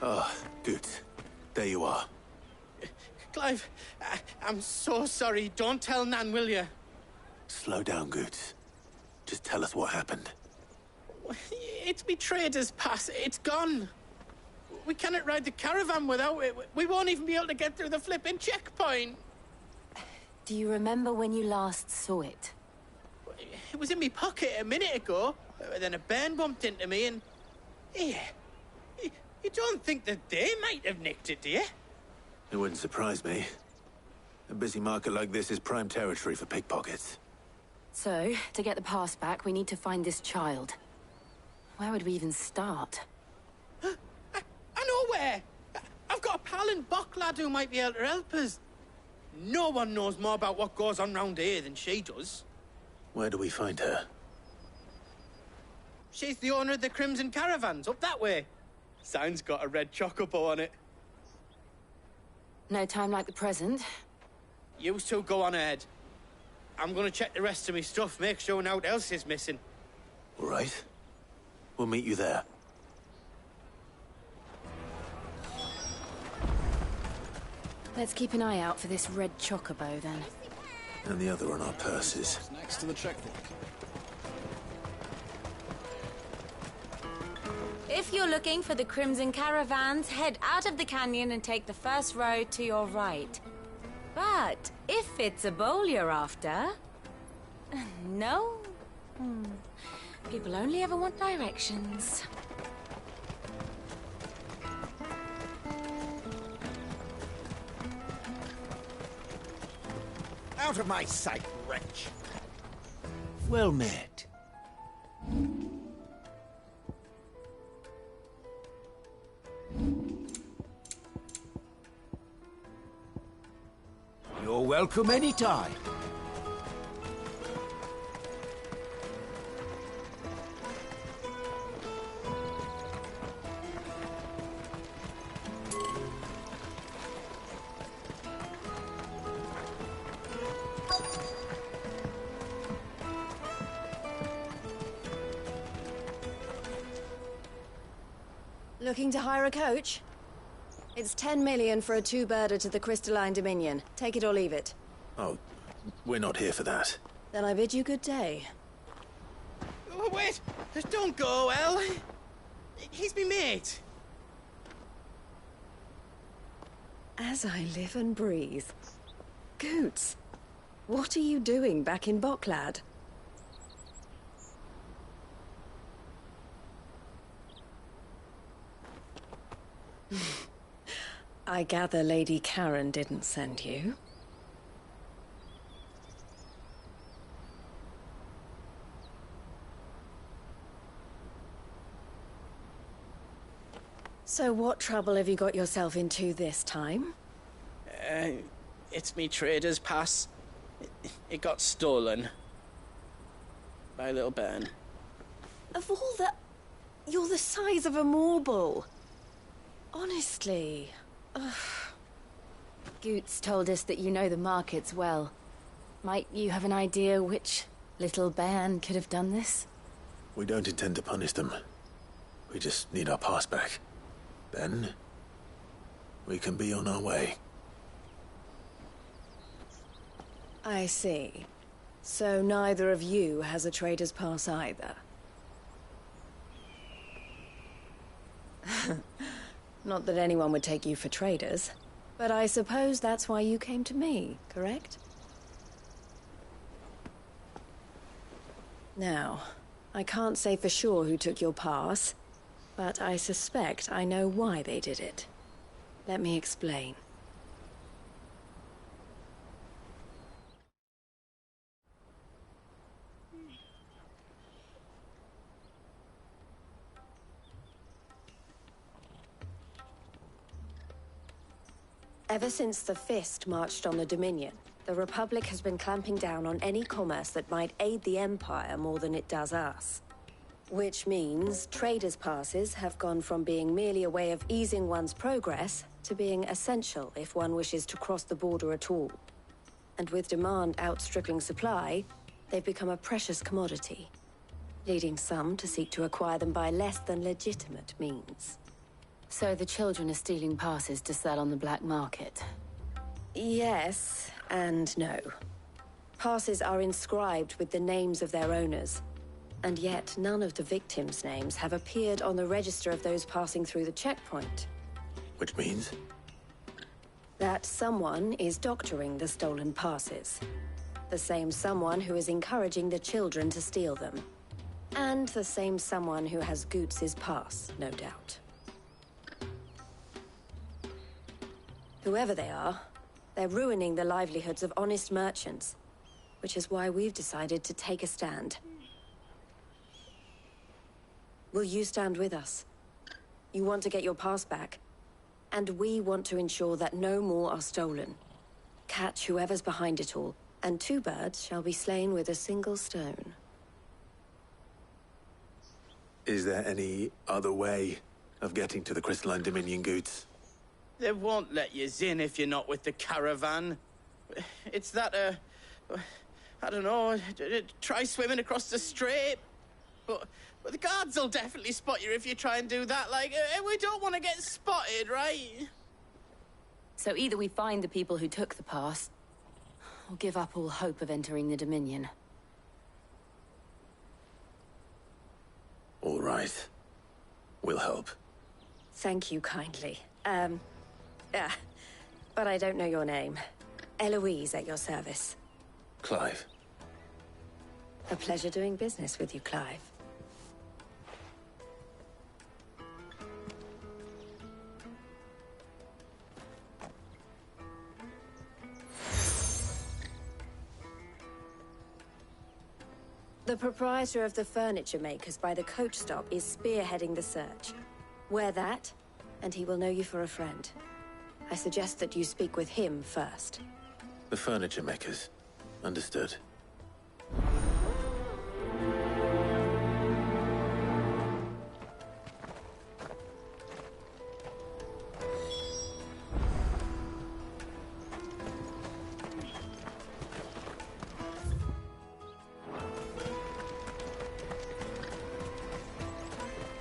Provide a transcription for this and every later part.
Oh, good. There you are. Clive, I'm so sorry. Don't tell Nan, will you? Slow down, Goots. Just tell us what happened. It's me trader's pass. It's gone. We cannot ride the caravan without it. We won't even be able to get through the flipping checkpoint. Do you remember when you last saw it? It was in my pocket a minute ago. Then a bairn bumped into me and... Yeah. You don't think that they might have nicked it, do you? It wouldn't surprise me. A busy market like this is prime territory for pickpockets. So, to get the pass back, we need to find this child. Where would we even start? I know where! I've got a pal in Bocklad who might be able to help us. No one knows more about what goes on round here than she does. Where do we find her? She's the owner of the Crimson Caravans, up that way. Sign's got a red chocobo on it. No time like the present. You two go on ahead. I'm gonna check the rest of my stuff, make sure naught else is missing. All right. We'll meet you there. Let's keep an eye out for this red chocobo, then. And the other on our purses. Next to the checkbook. If you're looking for the Crimson Caravans, head out of the canyon and take the first road to your right. But if it's a bowl you're after... No? People only ever want directions. Out of my sight, wretch! Well met. You're welcome anytime. Looking to hire a coach? It's 10 million for a two-birder to the Crystalline Dominion. Take it or leave it. Oh, we're not here for that. Then I bid you good day. Oh, wait! Don't go, El. He's me mate. As I live and breathe. Goots, what are you doing back in Bocklad? I gather Lady Karen didn't send you. So what trouble have you got yourself into this time? It's me trader's pass. It got stolen. By a little bairn. Of all the... You're the size of a marble. Honestly. Ugh. Goots told us that you know the markets well. Might you have an idea which little bairn could have done this? We don't intend to punish them. We just need our pass back. Then, we can be on our way. I see. So neither of you has a trader's pass either. Not that anyone would take you for traders, but I suppose that's why you came to me, correct? Now, I can't say for sure who took your pass, but I suspect I know why they did it. Let me explain. Ever since the Fist marched on the Dominion, the Republic has been clamping down on any commerce that might aid the Empire more than it does us. Which means traders' passes have gone from being merely a way of easing one's progress to being essential if one wishes to cross the border at all. And with demand outstripping supply, they've become a precious commodity, leading some to seek to acquire them by less than legitimate means. So the children are stealing passes to sell on the black market. Yes and no. Passes are inscribed with the names of their owners, and yet none of the victims' names have appeared on the register of those passing through the checkpoint. Which means? That someone is doctoring the stolen passes. The same someone who is encouraging the children to steal them. And the same someone who has Goots' pass, no doubt. Whoever they are, they're ruining the livelihoods of honest merchants, which is why we've decided to take a stand. Will you stand with us? You want to get your pass back, and we want to ensure that no more are stolen. Catch whoever's behind it all, and 2 birds shall be slain with a single stone. Is there any other way of getting to the Crystalline Dominion, Goots? They won't let you in if you're not with the caravan. It's that, I don't know, try swimming across the strait. But the guards will definitely spot you if you try and do that. Like, we don't want to get spotted, right? So either we find the people who took the pass, or give up all hope of entering the Dominion. All right. We'll help. Thank you kindly. But I don't know your name. Eloise at your service. Clive. A pleasure doing business with you, Clive. The proprietor of the furniture makers by the coach stop is spearheading the search. Wear that, and he will know you for a friend. I suggest that you speak with him first. The furniture makers. Understood.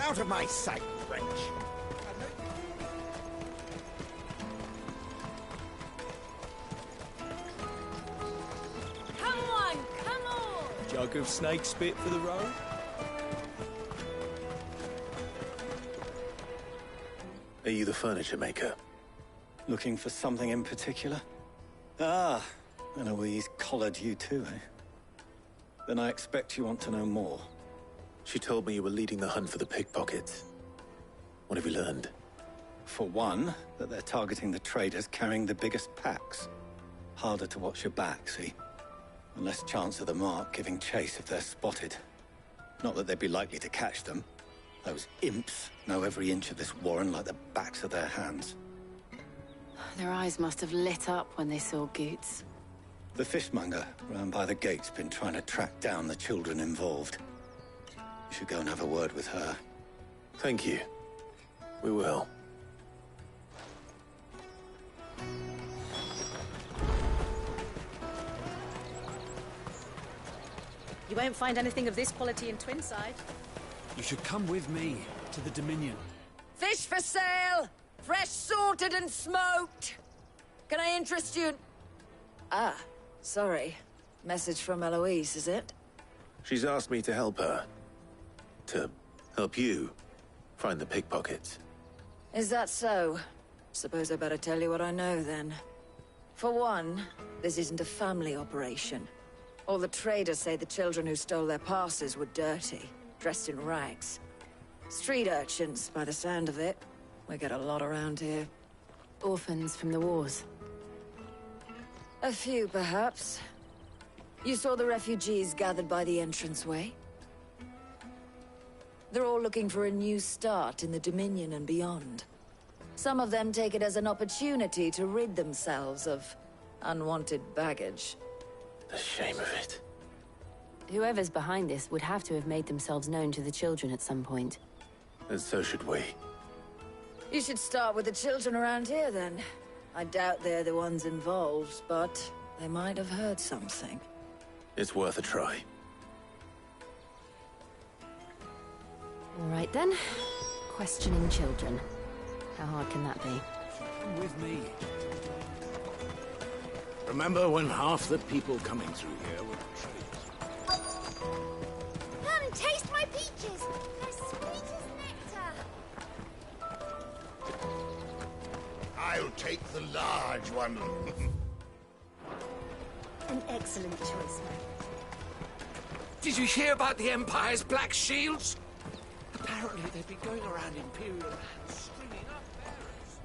Out of my sight, wretch! Come on, come on! Jug of snake spit for the road? Are you the furniture maker? Looking for something in particular? Ah, Eloise collared you too, eh? Then I expect you want to know more. She told me you were leading the hunt for the pickpockets. What have you learned? For one, that they're targeting the traders carrying the biggest packs. Harder to watch your back, see? And less chance of the mark giving chase if they're spotted. Not that they'd be likely to catch them. Those imps know every inch of this warren like the backs of their hands. Their eyes must have lit up when they saw Goots. The fishmonger round by the gate's been trying to track down the children involved. You should go and have a word with her. Thank you. We will. You won't find anything of this quality in Twinside. You should come with me to the Dominion. Fish for sale! Fresh sorted and smoked! Can I interest you? Ah, sorry. Message from Eloise, is it? She's asked me to help her. To help you find the pickpockets. Is that so? Suppose I better tell you what I know, then. For one, this isn't a family operation. All the traders say the children who stole their passes were dirty, dressed in rags. Street urchins, by the sound of it. We get a lot around here. Orphans from the wars. A few, perhaps. You saw the refugees gathered by the entranceway? They're all looking for a new start in the Dominion and beyond. Some of them take it as an opportunity to rid themselves of unwanted baggage. The shame of it. Whoever's behind this would have to have made themselves known to the children at some point. And so should we. You should start with the children around here, then. I doubt they're the ones involved, but they might have heard something. It's worth a try. All right then. Questioning children. How hard can that be? Come with me. Remember when half the people coming through here were traders? Come, taste my peaches! They're sweet as nectar! I'll take the large one. An excellent choice, man. Did you hear about the Empire's Black Shields? Apparently they've been going around Imperial lands stringing up bearers.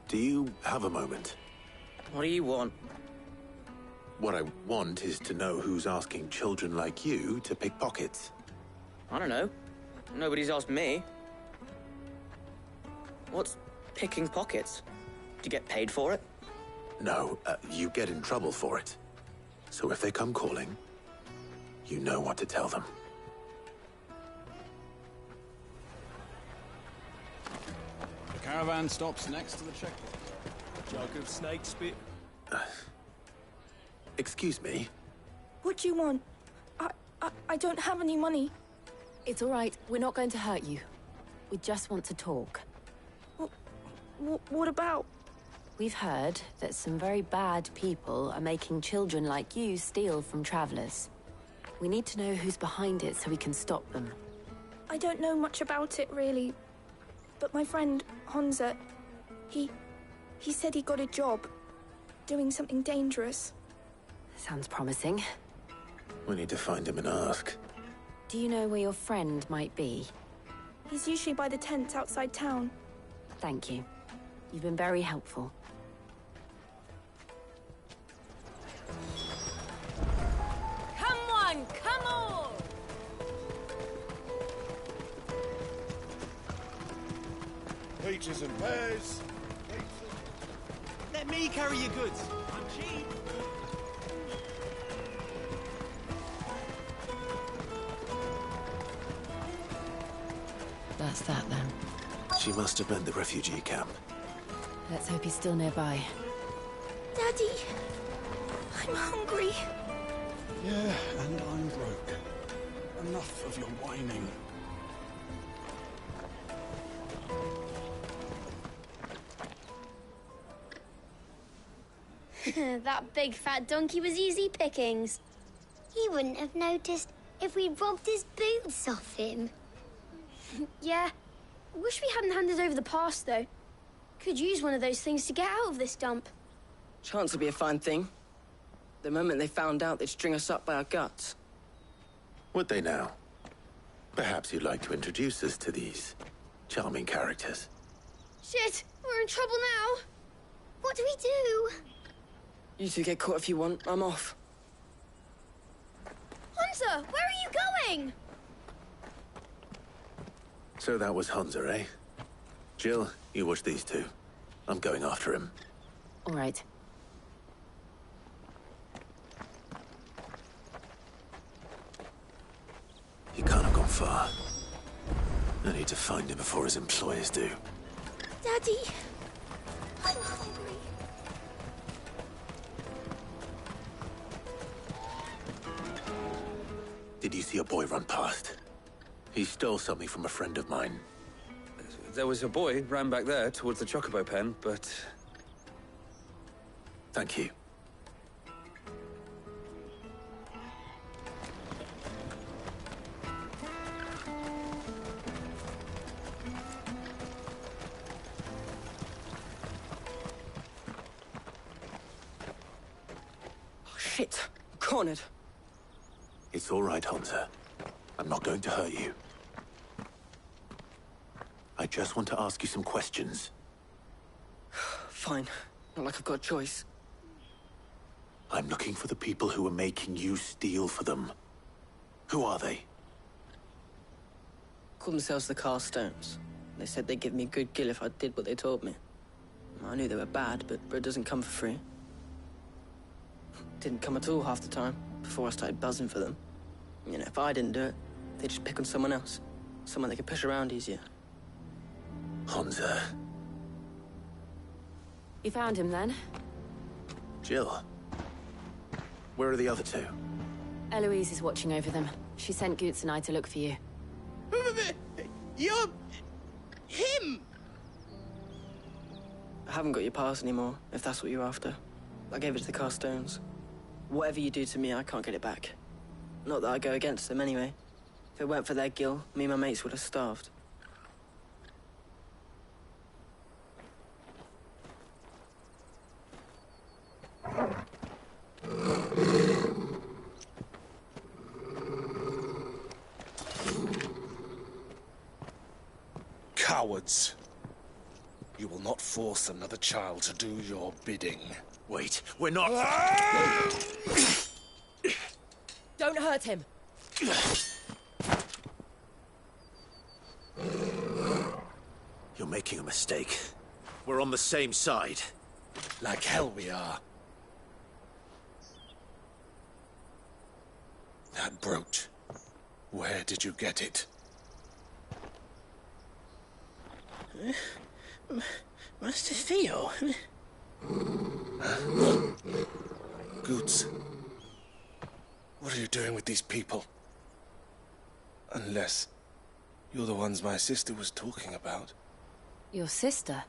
Do you have a moment? What do you want? What I want is to know who's asking children like you to pick pockets. I don't know. Nobody's asked me. What's picking pockets? Do you get paid for it? No, you get in trouble for it. So if they come calling, you know what to tell them. The caravan stops next to the checkpoint. A jug of snake spit. Excuse me? What do you want? I don't have any money. It's all right. We're not going to hurt you. We just want to talk. What about? We've heard that some very bad people are making children like you steal from travelers. We need to know who's behind it so we can stop them. I don't know much about it, really. But my friend, Hansa, he said he got a job doing something dangerous. Sounds promising. We need to find him and ask. Do you know where your friend might be? He's usually by the tents outside town. Thank you. You've been very helpful. Come on, come on! Peaches and pears. Let me carry your goods. I'm cheap. That's that then. She must have been the refugee camp. Let's hope he's still nearby. Daddy, I'm hungry. Yeah, and I'm broke. Enough of your whining. That big fat donkey was easy pickings. He wouldn't have noticed if we'd robbed his boots off him. Yeah. Wish we hadn't handed over the pass, though. Could use one of those things to get out of this dump. Chance would be a fine thing. The moment they found out, they'd string us up by our guts. Would they now? Perhaps you'd like to introduce us to these charming characters. Shit, we're in trouble now. What do we do? You two get caught if you want. I'm off. Hansa, where are you going? So that was Hansa, eh? Jill, you watch these two. I'm going after him. All right. He can't have gone far. I need to find him before his employers do. Daddy, I'm hungry. Did you see a boy run past? He stole something from a friend of mine. There was a boy ran back there towards the Chocobo pen, but... Thank you. Oh, shit. Cornered. It's all right, Hansa. I'm not going to hurt you. I just want to ask you some questions. Fine. Not like I've got a choice. I'm looking for the people who are making you steal for them. Who are they? Call themselves the Carstones. They said they'd give me a good gill if I did what they told me. I knew they were bad, but bread doesn't come for free. Didn't come at all half the time, before I started buzzing for them. You know, if I didn't do it, they'd just pick on someone else. Someone they could push around easier. Hansa. You found him then? Jill. Where are the other two? Eloise is watching over them. She sent Goots and I to look for you. You're... him! haven't got your pass anymore, if that's what you're after. I gave it to the Carstones. Whatever you do to me, I can't get it back. Not that I go against them anyway. If it weren't for their Gil, me and my mates would have starved. Cowards. You will not force another child to do your bidding. Wait, we're not... Don't hurt him. You're making a mistake. We're on the same side. Like hell we are. That brooch. Where did you get it? Master Theo? Goots. What are you doing with these people? Unless you're the ones my sister was talking about. Your sister?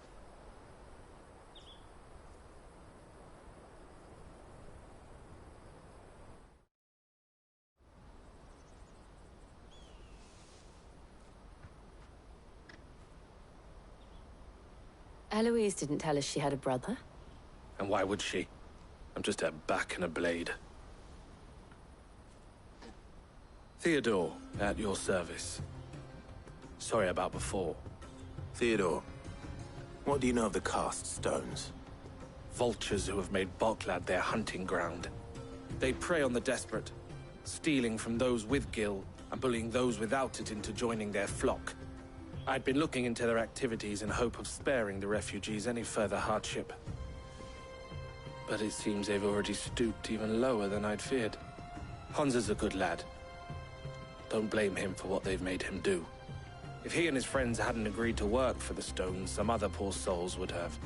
Eloise didn't tell us she had a brother. And why would she? I'm just her back and a blade. Theodore, at your service. Sorry about before. Theodore, what do you know of the Cast Stones? Vultures who have made Boklad their hunting ground. They prey on the desperate, stealing from those with Gil and bullying those without it into joining their flock. I'd been looking into their activities in hope of sparing the refugees any further hardship. But it seems they've already stooped even lower than I'd feared. Honza's a good lad. Don't blame him for what they've made him do. If he and his friends hadn't agreed to work for the Stones, some other poor souls would have.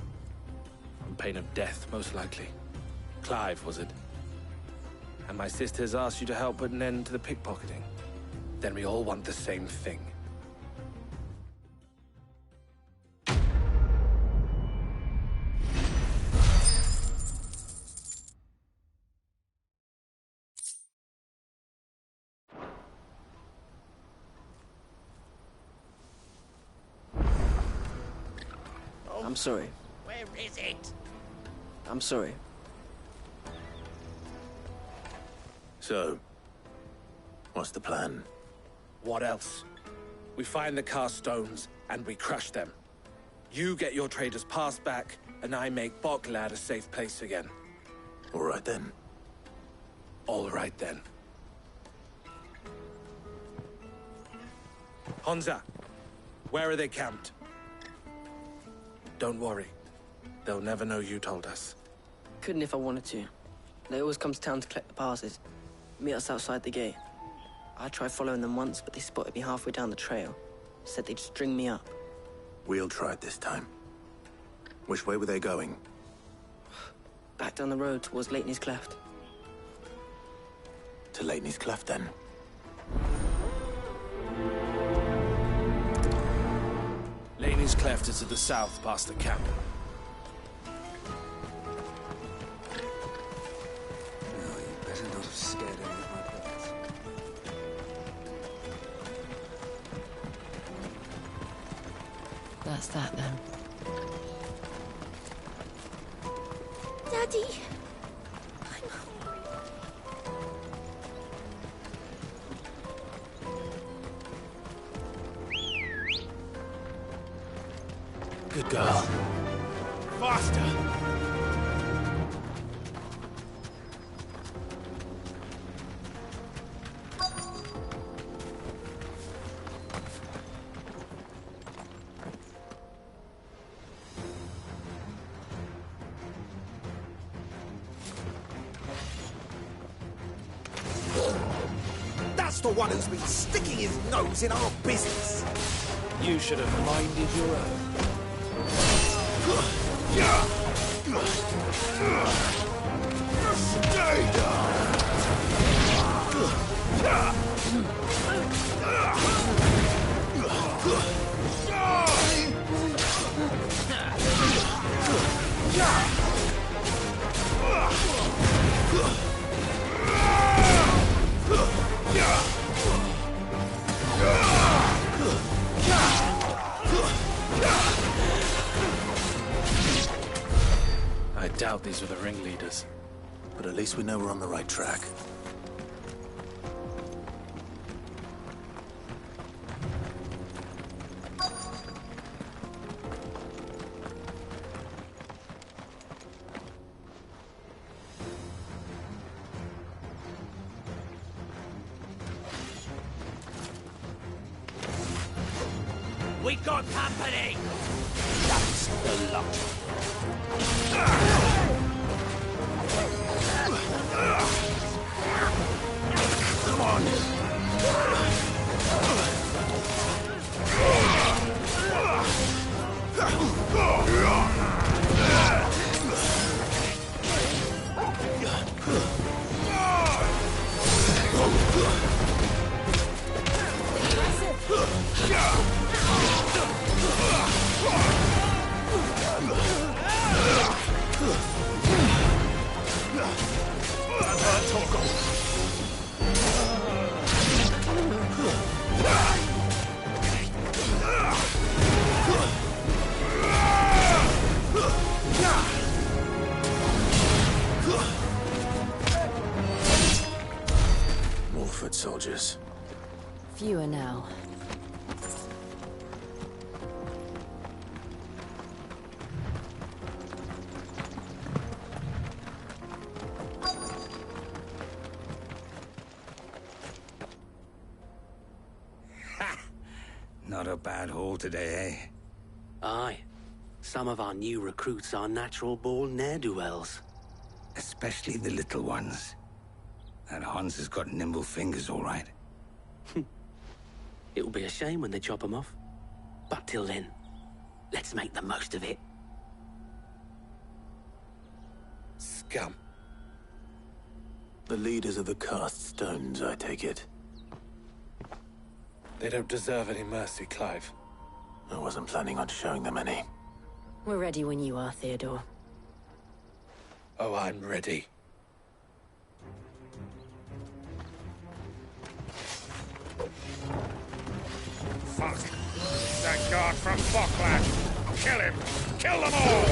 On pain of death, most likely. Clive, was it? And my sisters asked you to help put an end to the pickpocketing. Then we all want the same thing. I'm sorry. Where is it? I'm sorry. So, what's the plan? What else? We find the Carstones, and we crush them. You get your trader's pass back, and I make Boklad a safe place again. All right then. All right then. Honza, where are they camped? Don't worry. They'll never know you told us. Couldn't if I wanted to. They always come to town to collect the passes. Meet us outside the gate. I tried following them once, but they spotted me halfway down the trail. Said they'd string me up. We'll try it this time. Which way were they going? Back down the road towards Lateney's Cleft. To Lateney's Cleft, then. Lateney's Cleft is to the south, past the camp. No, you better not have scared any of my pets. That's that, then. Daddy! Good girl. Faster! That's the one who's been sticking his nose in our business. You should have minded your own. Stay down! doubt these were the ringleaders. But at least we know we're on the right track. We got company! That's the lot. Come on! More foot soldiers. Fewer now. Not a bad haul today, eh? Aye. Some of our new recruits are natural-born ne'er-do-wells. Especially the little ones. That Hans has got nimble fingers, all right. It'll be a shame when they chop them off. But till then, let's make the most of it. Scum. The leaders of the cast stones, I take it. They don't deserve any mercy, Clive. I wasn't planning on showing them any. We're ready when you are, Theodore. Oh, I'm ready. Fuck. That guard from Bocklad. Kill him. Kill them all.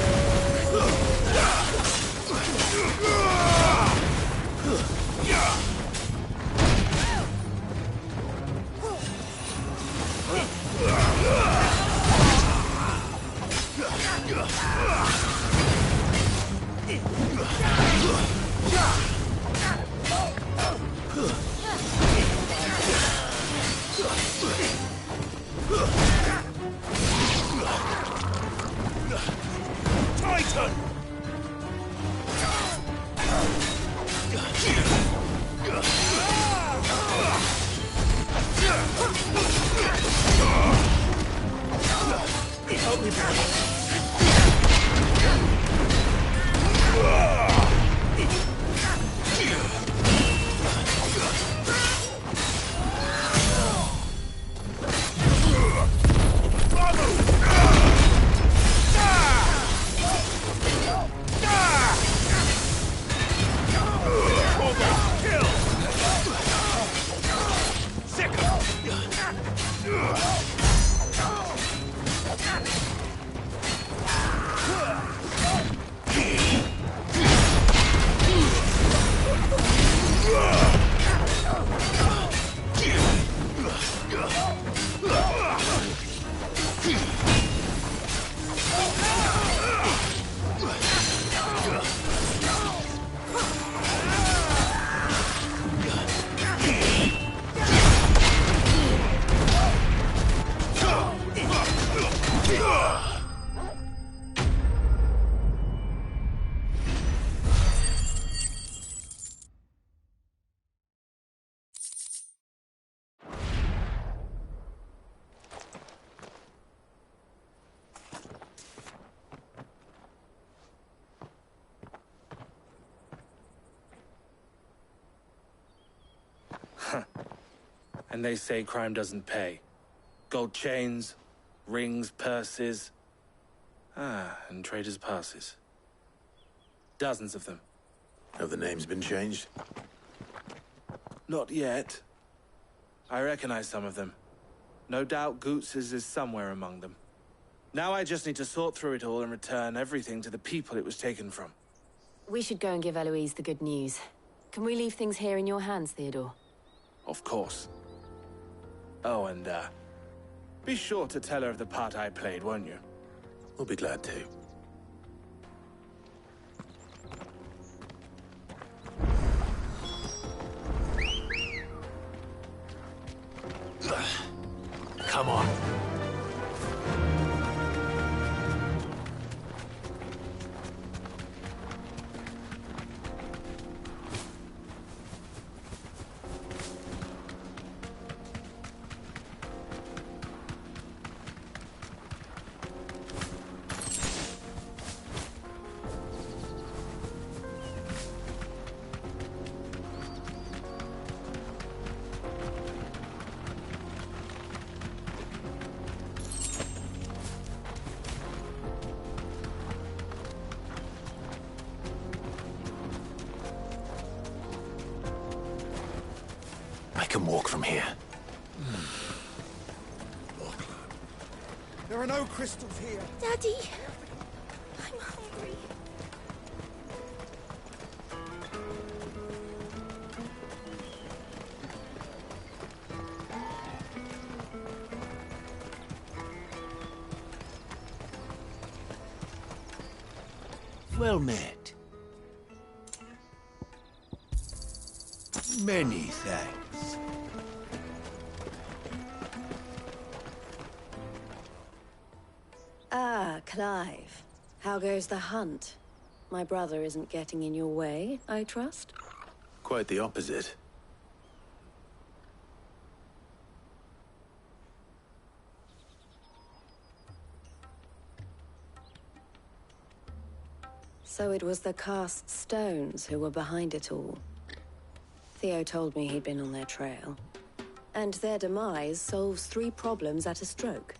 Titan! Help me, Barry. And they say crime doesn't pay. Gold chains, rings, purses. And traders' passes. Dozens of them. Have the names been changed? Not yet. I recognize some of them. No doubt Goots's is somewhere among them. Now I just need to sort through it all and return everything to the people it was taken from. We should go and give Eloise the good news. Can we leave things here in your hands, Theodore? Of course. Oh, and, be sure to tell her of the part I played, won't you? We'll be glad to. Come on. I can walk from here. There are no crystals here. Daddy! I'm hungry. Well met. Many thanks. Ah, Clive. How goes the hunt? My brother isn't getting in your way, I trust? Quite the opposite. So it was the cast stones who were behind it all. Theo told me he'd been on their trail. And their demise solves 3 problems at a stroke.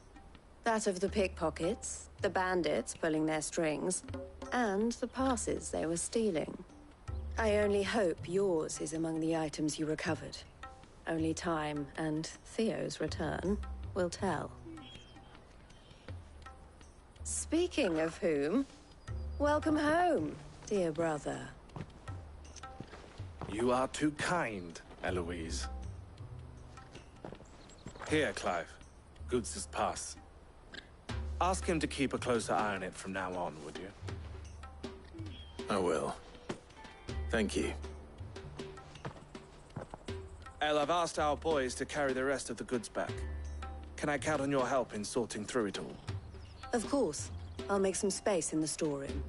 That of the pickpockets, the bandits pulling their strings, and the passes they were stealing. I only hope yours is among the items you recovered. Only time and Theo's return will tell. Speaking of whom, welcome home, dear brother. You are too kind, Eloise. Here, Clive. Goods' pass. Ask him to keep a closer eye on it from now on, would you? I will. Thank you. El, I've asked our boys to carry the rest of the goods back. Can I count on your help in sorting through it all? Of course. I'll make some space in the storeroom.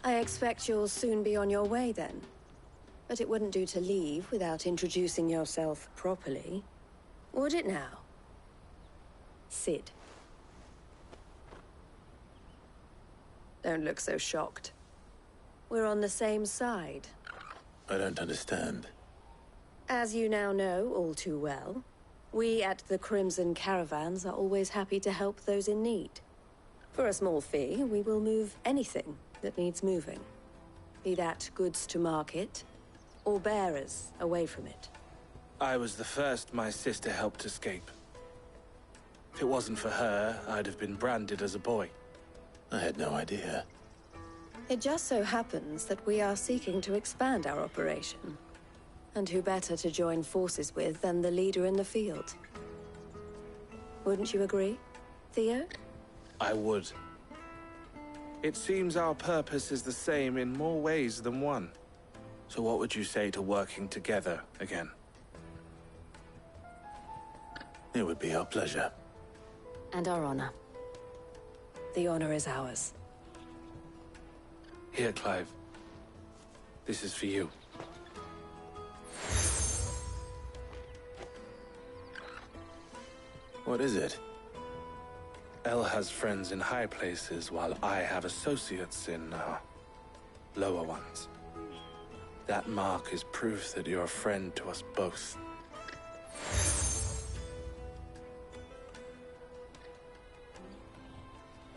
I expect you'll soon be on your way then. But it wouldn't do to leave without introducing yourself properly. Would it now? Sid. Don't look so shocked. We're on the same side. I don't understand. As you now know all too well, we at the Crimson Caravans are always happy to help those in need. For a small fee, we will move anything that needs moving. Be that goods to market, or bearers away from it. I was the first my sister helped escape. If it wasn't for her, I'd have been branded as a boy. I had no idea. It just so happens that we are seeking to expand our operation. And who better to join forces with than the leader in the field? Wouldn't you agree, Theo? I would. It seems our purpose is the same in more ways than one. So what would you say to working together again? It would be our pleasure. And our honor. The honor is ours. Here, Clive. This is for you. What is it? El has friends in high places, while I have associates in, lower ones. That mark is proof that you're a friend to us both.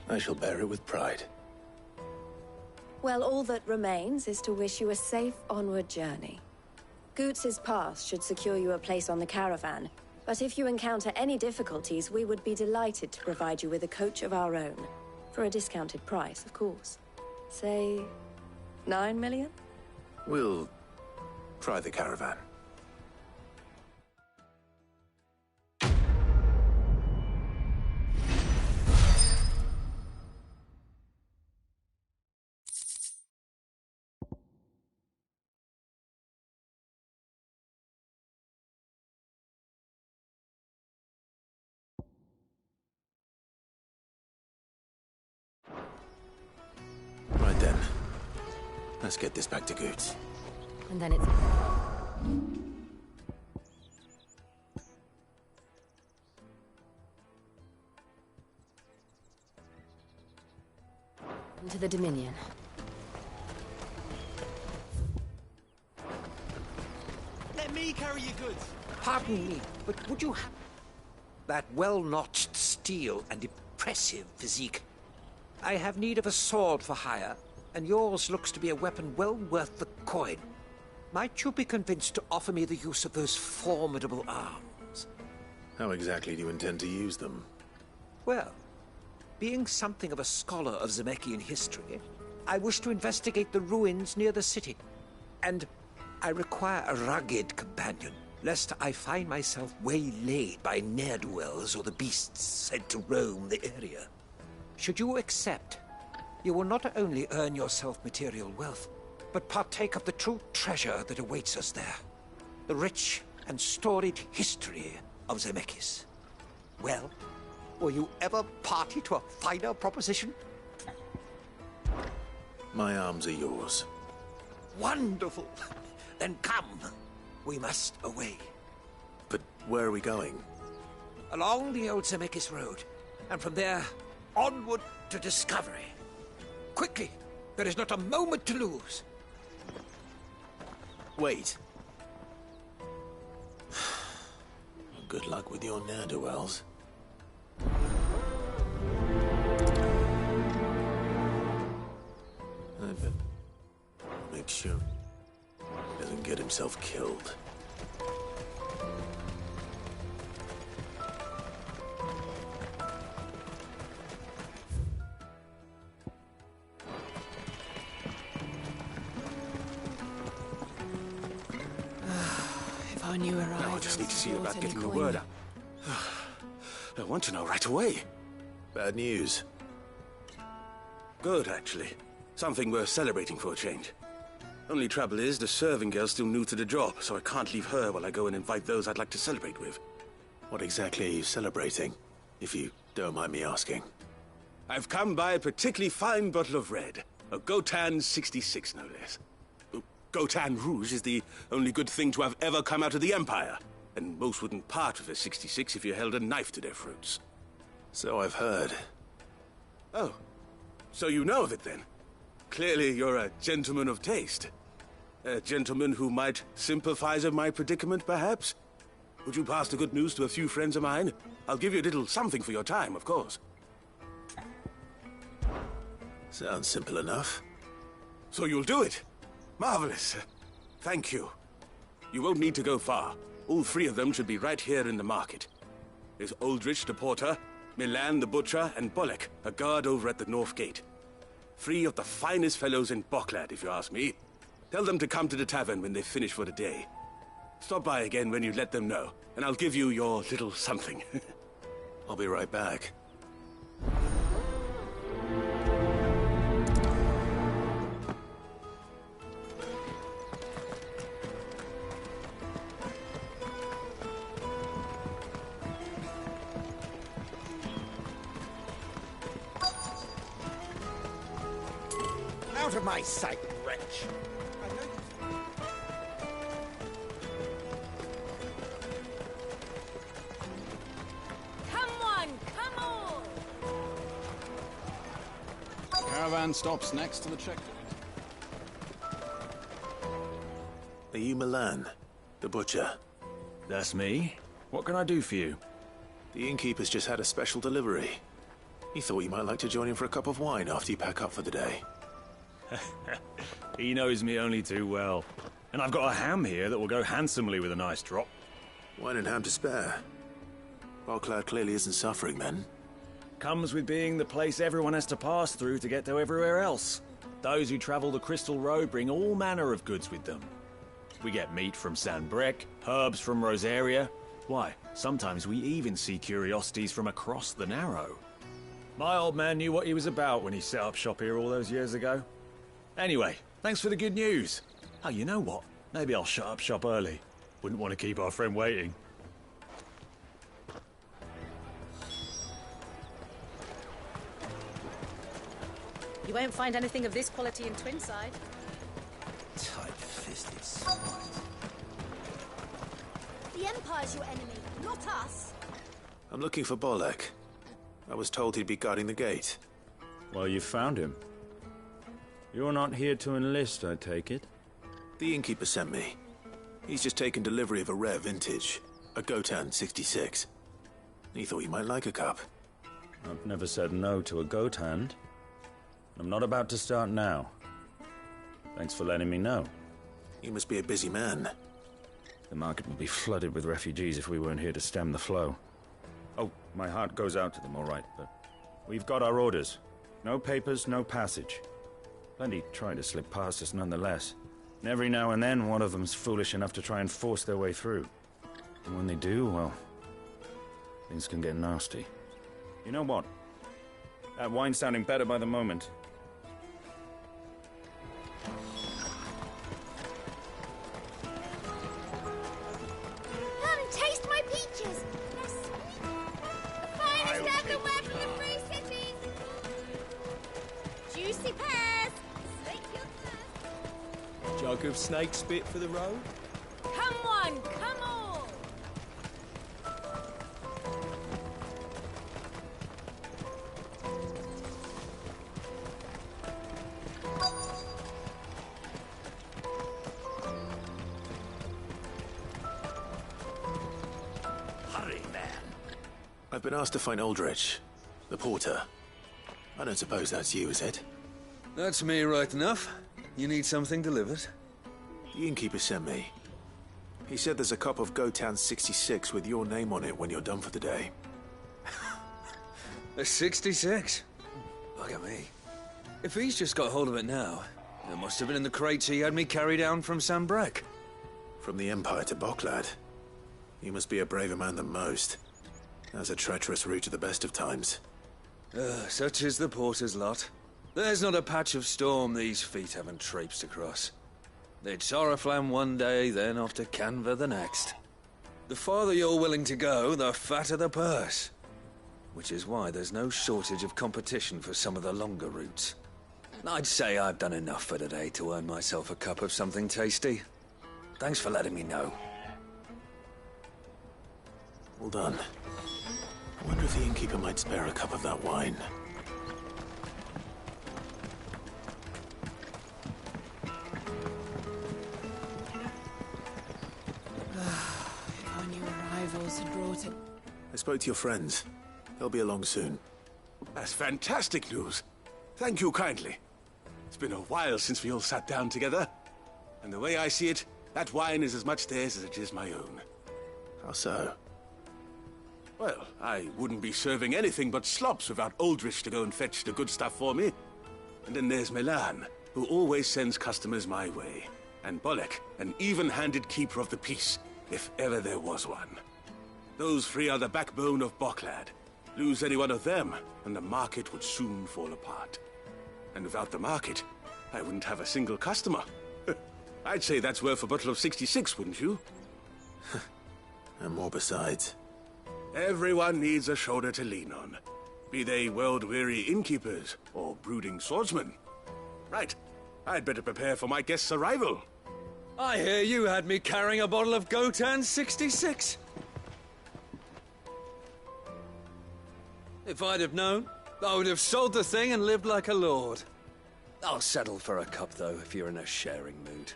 I shall bear it with pride. Well, all that remains is to wish you a safe onward journey. Goots' pass should secure you a place on the caravan, but if you encounter any difficulties, we would be delighted to provide you with a coach of our own. For a discounted price, of course. Say, 9 million? We'll try the caravan. Right then. Let's get this back to Goods. And then it's... into the Dominion. Let me carry your goods. Pardon me, but would you have that well-notched steel and impressive physique? I have need of a sword for hire, and yours looks to be a weapon well worth the coin. Might you be convinced to offer me the use of those formidable arms? How exactly do you intend to use them? Well, being something of a scholar of Zemeckis history, I wish to investigate the ruins near the city. And I require a rugged companion, lest I find myself waylaid by ne'er-do-wells or the beasts sent to roam the area. Should you accept, you will not only earn yourself material wealth, but partake of the true treasure that awaits us there. The rich and storied history of Zemeckis. Well, were you ever party to a finer proposition? My arms are yours. Wonderful! Then come. We must away. But where are we going? Along the old Zemeckis Road, and from there, onward to discovery. Quickly! There is not a moment to lose. Wait. Good luck with your ne'er-do-wells. I bet. Make sure he doesn't get himself killed. If I knew where Now I just need to see about getting the word out. I want to know right away. Bad news. Good, actually. Something worth celebrating for a change. Only trouble is, the serving girl's still new to the job, so I can't leave her while I go and invite those I'd like to celebrate with. What exactly are you celebrating, if you don't mind me asking? I've come by a particularly fine bottle of red. A Gotan 66, no less. Gotan Rouge is the only good thing to have ever come out of the Empire, and most wouldn't part with a 66 if you held a knife to their throats. So I've heard. Oh, so you know of it then? Clearly you're a gentleman of taste. A gentleman who might sympathize with my predicament, perhaps? Would you pass the good news to a few friends of mine? I'll give you a little something for your time, of course. Sounds simple enough. So you'll do it? Marvelous. Thank you. You won't need to go far. All three of them should be right here in the market. There's Aldrich the porter, Milan the butcher, and Bolek, a guard over at the north gate. Three of the finest fellows in Boklad, if you ask me. Tell them to come to the tavern when they finish for the day. Stop by again when you let them know, and I'll give you your little something. I'll be right back. Out of my sight, wretch! Come on, come on! Caravan stops next to the checkpoint. Are you Milan, the butcher? That's me. What can I do for you? The innkeeper's just had a special delivery. He thought you might like to join him for a cup of wine after you pack up for the day. He knows me only too well. And I've got a ham here that will go handsomely with a nice drop. Wine and ham to spare. Boklad clearly isn't suffering then. Comes with being the place everyone has to pass through to get to everywhere else. Those who travel the Crystal Road bring all manner of goods with them. We get meat from San Brec, herbs from Rosaria. Why, sometimes we even see curiosities from across the Narrow. My old man knew what he was about when he set up shop here all those years ago. Anyway, thanks for the good news. Oh, you know what? Maybe I'll shut up shop early. Wouldn't want to keep our friend waiting. You won't find anything of this quality in Twinside. Tight-fisted swine. The Empire's your enemy, not us. I'm looking for Bolek. I was told he'd be guarding the gate. Well, you found him. You're not here to enlist, I take it? The innkeeper sent me. He's just taken delivery of a rare vintage, a Gotan 66. He thought you might like a cup. I've never said no to a goat hand. I'm not about to start now. Thanks for letting me know. You must be a busy man. The market would be flooded with refugees if we weren't here to stem the flow. Oh, my heart goes out to them, all right, but we've got our orders. No papers, no passage. Plenty try to slip past us nonetheless. And every now and then, one of them's foolish enough to try and force their way through. And when they do, well, things can get nasty. You know what? That wine's sounding better by the moment. Come, taste my peaches. They're sweet. The finest everywhere from the Free Cities. Juicy pears. Slake your thirst. Jug of snake spit for the road? Come on, come on! Hurry, man. I've been asked to find Aldrich, the porter. I don't suppose that's you, is it? That's me right enough. You need something delivered? The innkeeper sent me. He said there's a cup of Gotan 66 with your name on it when you're done for the day. A 66? Look at me. If he's just got hold of it now, it must have been in the crates he had me carry down from San Brec. From the Empire to Boklad. You must be a braver man than most. That's a treacherous route to the best of times. Such is the porter's lot. There's not a patch of storm these feet haven't traipsed across. It's Oriflamme one day, then off to Canva the next. The farther you're willing to go, the fatter the purse. Which is why there's no shortage of competition for some of the longer routes. I'd say I've done enough for today to earn myself a cup of something tasty. Thanks for letting me know. Well done. I wonder if the innkeeper might spare a cup of that wine. If our new arrivals had brought it. I spoke to your friends. They'll be along soon. That's fantastic news. Thank you kindly. It's been a while since we all sat down together. And the way I see it, that wine is as much theirs as it is my own. How so? Well, I wouldn't be serving anything but slops without Aldrich to go and fetch the good stuff for me. And then there's Milan, who always sends customers my way. And Bolek, an even-handed keeper of the peace, if ever there was one. Those three are the backbone of Boklad. Lose any one of them, and the market would soon fall apart. And without the market, I wouldn't have a single customer. I'd say that's worth a bottle of 66, wouldn't you? And more besides. Everyone needs a shoulder to lean on. Be they world-weary innkeepers or brooding swordsmen. Right. I'd better prepare for my guest's arrival. I hear you had me carrying a bottle of Gotan 66. If I'd have known, I would have sold the thing and lived like a lord. I'll settle for a cup, though, if you're in a sharing mood.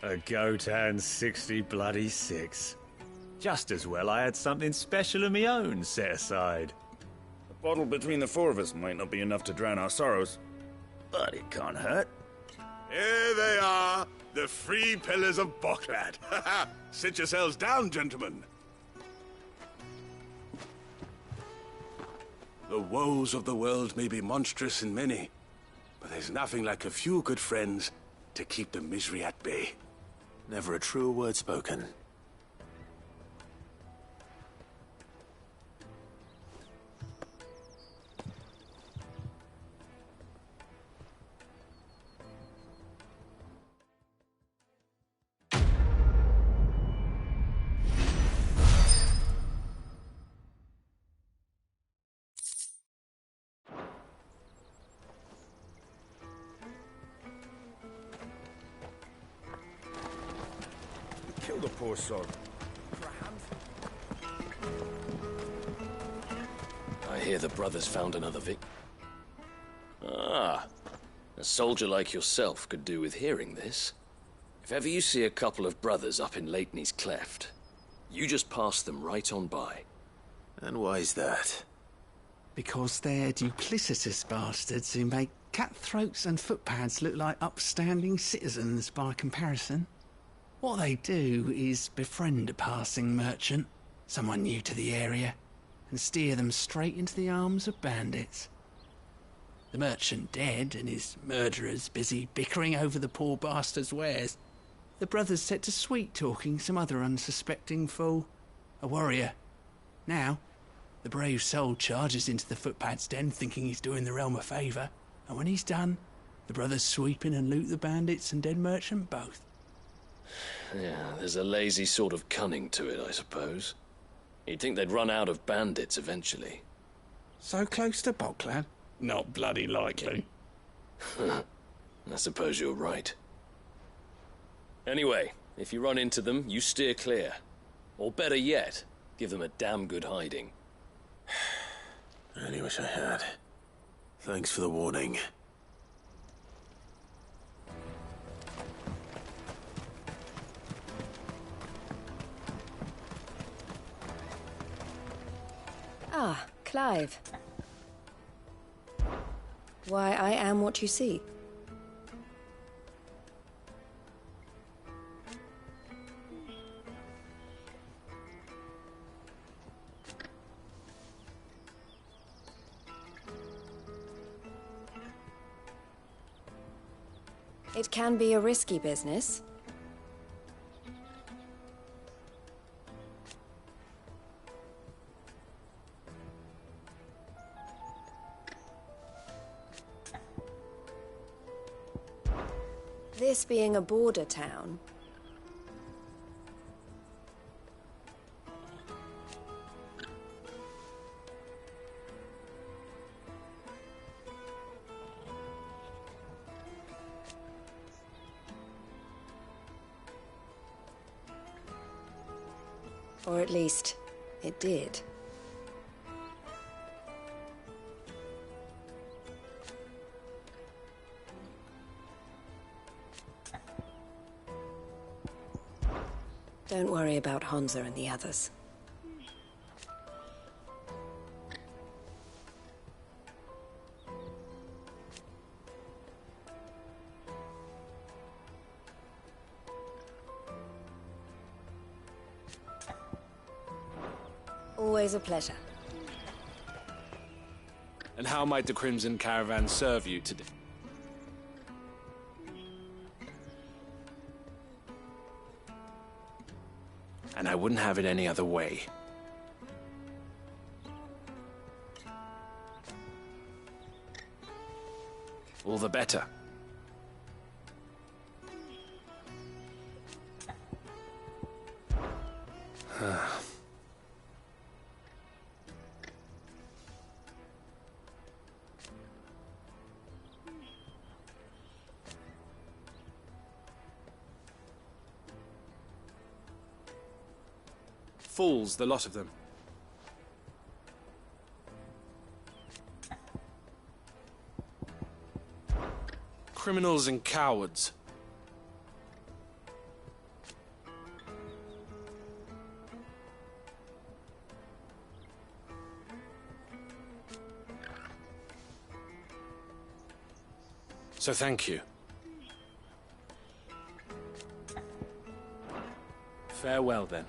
A Gotan 66. Just as well I had something special of my own set aside. A bottle between the four of us might not be enough to drown our sorrows, but it can't hurt. Here they are, the three pillars of Boklad. Sit yourselves down, gentlemen. The woes of the world may be monstrous in many, but they There's nothing like a few good friends to keep the misery at bay. Never a true word spoken. Kill the poor sod. I hear the brothers found another victim. Ah, a soldier like yourself could do with hearing this. If ever you see a couple of brothers up in Lateney's Cleft, you just pass them right on by. And why is that? Because they're duplicitous bastards who make cutthroats and footpads look like upstanding citizens by comparison. What they do is befriend a passing merchant, someone new to the area, and steer them straight into the arms of bandits. The merchant dead and his murderers busy bickering over the poor bastard's wares. The brothers set to sweet-talking some other unsuspecting fool, a warrior. Now, the brave soul charges into the footpad's den thinking he's doing the realm a favour, and when he's done, the brothers sweep in and loot the bandits and dead merchant both. Yeah, there's a lazy sort of cunning to it, I suppose. You'd think they'd run out of bandits eventually. So close to Boklad? Not bloody likely. I suppose you're right. Anyway, if you run into them, you steer clear. Or better yet, give them a damn good hiding. I really wish I had. Thanks for the warning. Ah, Clive. Why, I am what you see. It can be a risky business. This being a border town, or at least it did. Don't worry about Honza and the others. Always a pleasure. And how might the Crimson Caravan serve you today? And I wouldn't have it any other way. All the better. Fools, the lot of them. Criminals and cowards. So thank you. Farewell, then.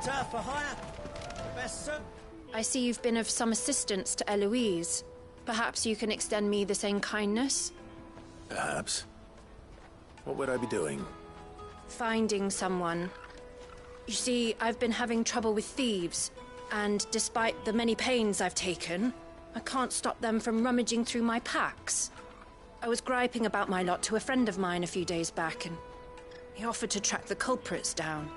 turf for hire. Best sir. I see you've been of some assistance to Eloise. Perhaps you can extend me the same kindness? Perhaps. What would I be doing? Finding someone. You see, I've been having trouble with thieves, and despite the many pains I've taken, I can't stop them from rummaging through my packs. I was griping about my lot to a friend of mine a few days back, and he offered to track the culprits down.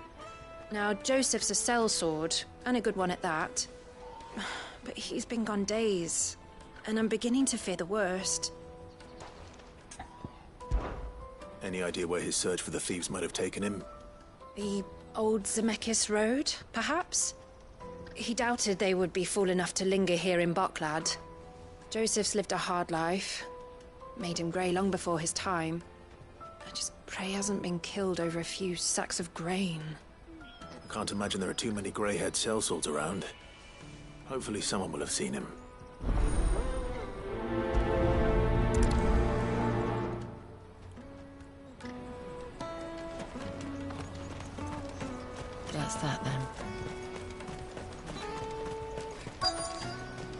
Now, Joseph's a sellsword, and a good one at that. But he's been gone days, and I'm beginning to fear the worst. Any idea where his search for the thieves might have taken him? The old Zemeckis Road, perhaps? He doubted they would be fool enough to linger here in Boklad. Joseph's lived a hard life. Made him grey long before his time. I just pray he hasn't been killed over a few sacks of grain. I can't imagine there are too many grey-haired sellswords around. Hopefully someone will have seen him. That's that then.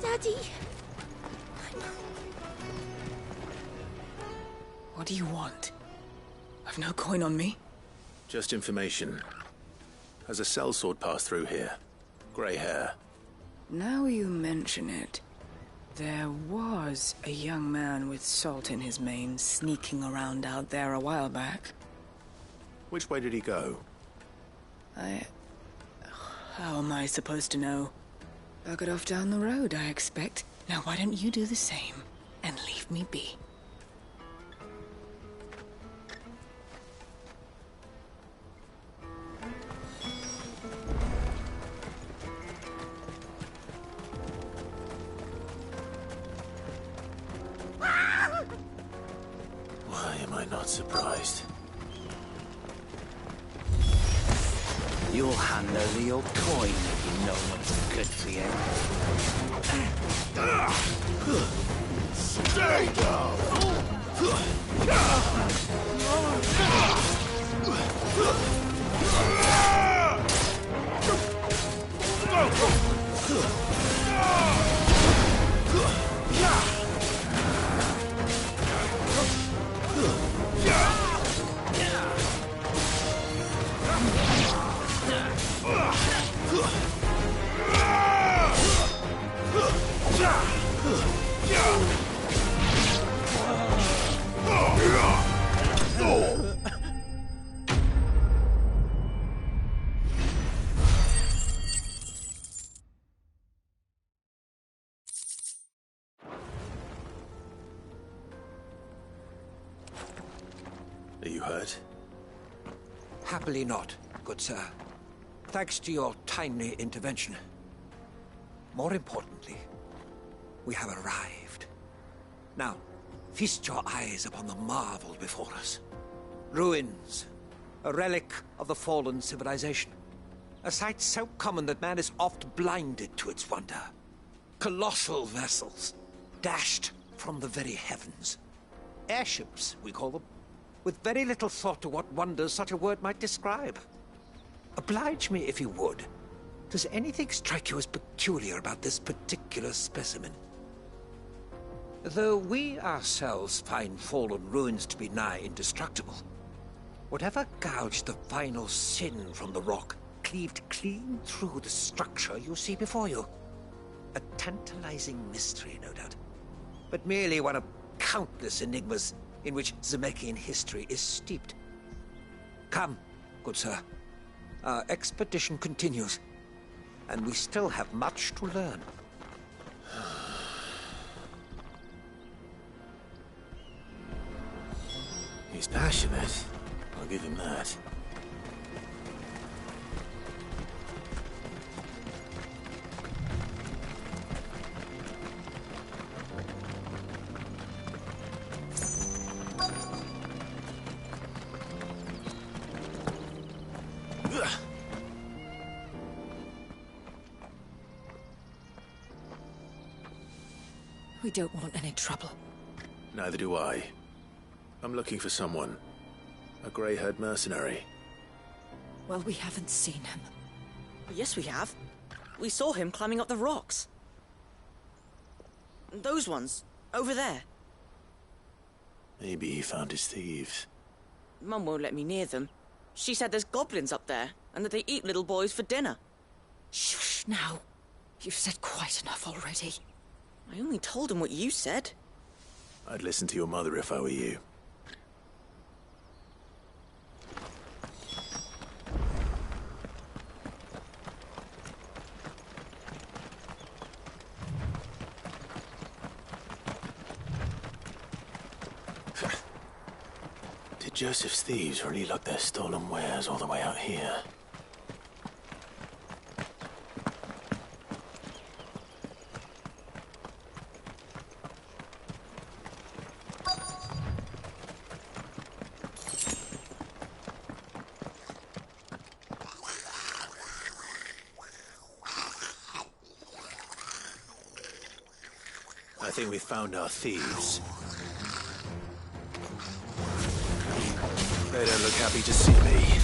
Daddy! What do you want? I've no coin on me. Just information. Has a sellsword passed through here? Grey hair. Now you mention it, there was a young man with salt in his mane sneaking around out there a while back. Which way did he go? How am I supposed to know? Buggered off down the road, I expect. Now why don't you do the same and leave me be? Why am I not surprised? You'll hand over your coin if you know what's good for you. Stay down! Are you hurt? Happily not, good sir. Thanks to your timely intervention. More importantly, we have arrived. Now, feast your eyes upon the marvel before us. Ruins, a relic of the fallen civilization. A sight so common that man is oft blinded to its wonder. Colossal vessels, dashed from the very heavens. Airships, we call them, with very little thought to what wonders such a word might describe. Oblige me if you would. Does anything strike you as peculiar about this particular specimen? Though we ourselves find fallen ruins to be nigh indestructible, whatever gouged the final sin from the rock cleaved clean through the structure you see before you. A tantalizing mystery, no doubt, but merely one of countless enigmas in which Zemeckis history is steeped. Come, good sir. Our expedition continues, and we still have much to learn. He's passionate. I'll give him that. We don't want any trouble. Neither do I. I'm looking for someone. A grey-haired mercenary. Well, we haven't seen him. Yes, we have. We saw him climbing up the rocks. Those ones, over there. Maybe he found his thieves. Mum won't let me near them. She said there's goblins up there, and that they eat little boys for dinner. Shush, now. You've said quite enough already. I only told him what you said. I'd listen to your mother if I were you. Did Joseph's thieves really lug their stolen wares all the way out here? I think we found our thieves. They don't look happy to see me.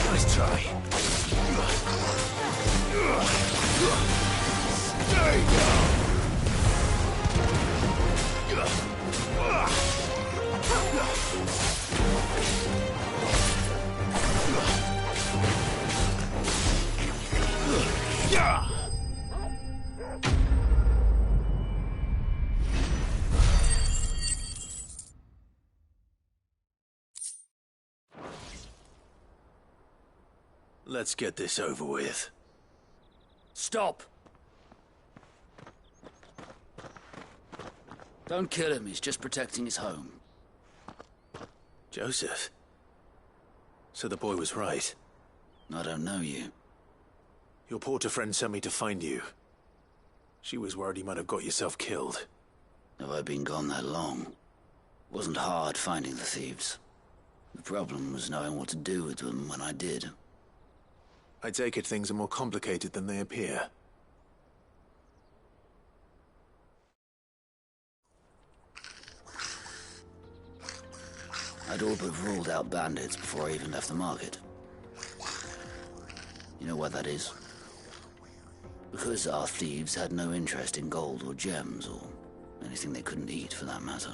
Nice try. Stay down. Let's get this over with. Stop! Don't kill him, he's just protecting his home. Joseph? So the boy was right. I don't know you. Your porter friend sent me to find you. She was worried you might have got yourself killed. Have I been gone that long? Wasn't hard finding the thieves. The problem was knowing what to do with them when I did. I take it things are more complicated than they appear. I'd all but ruled out bandits before I even left the market. You know why that is? Because our thieves had no interest in gold or gems, or anything they couldn't eat for that matter.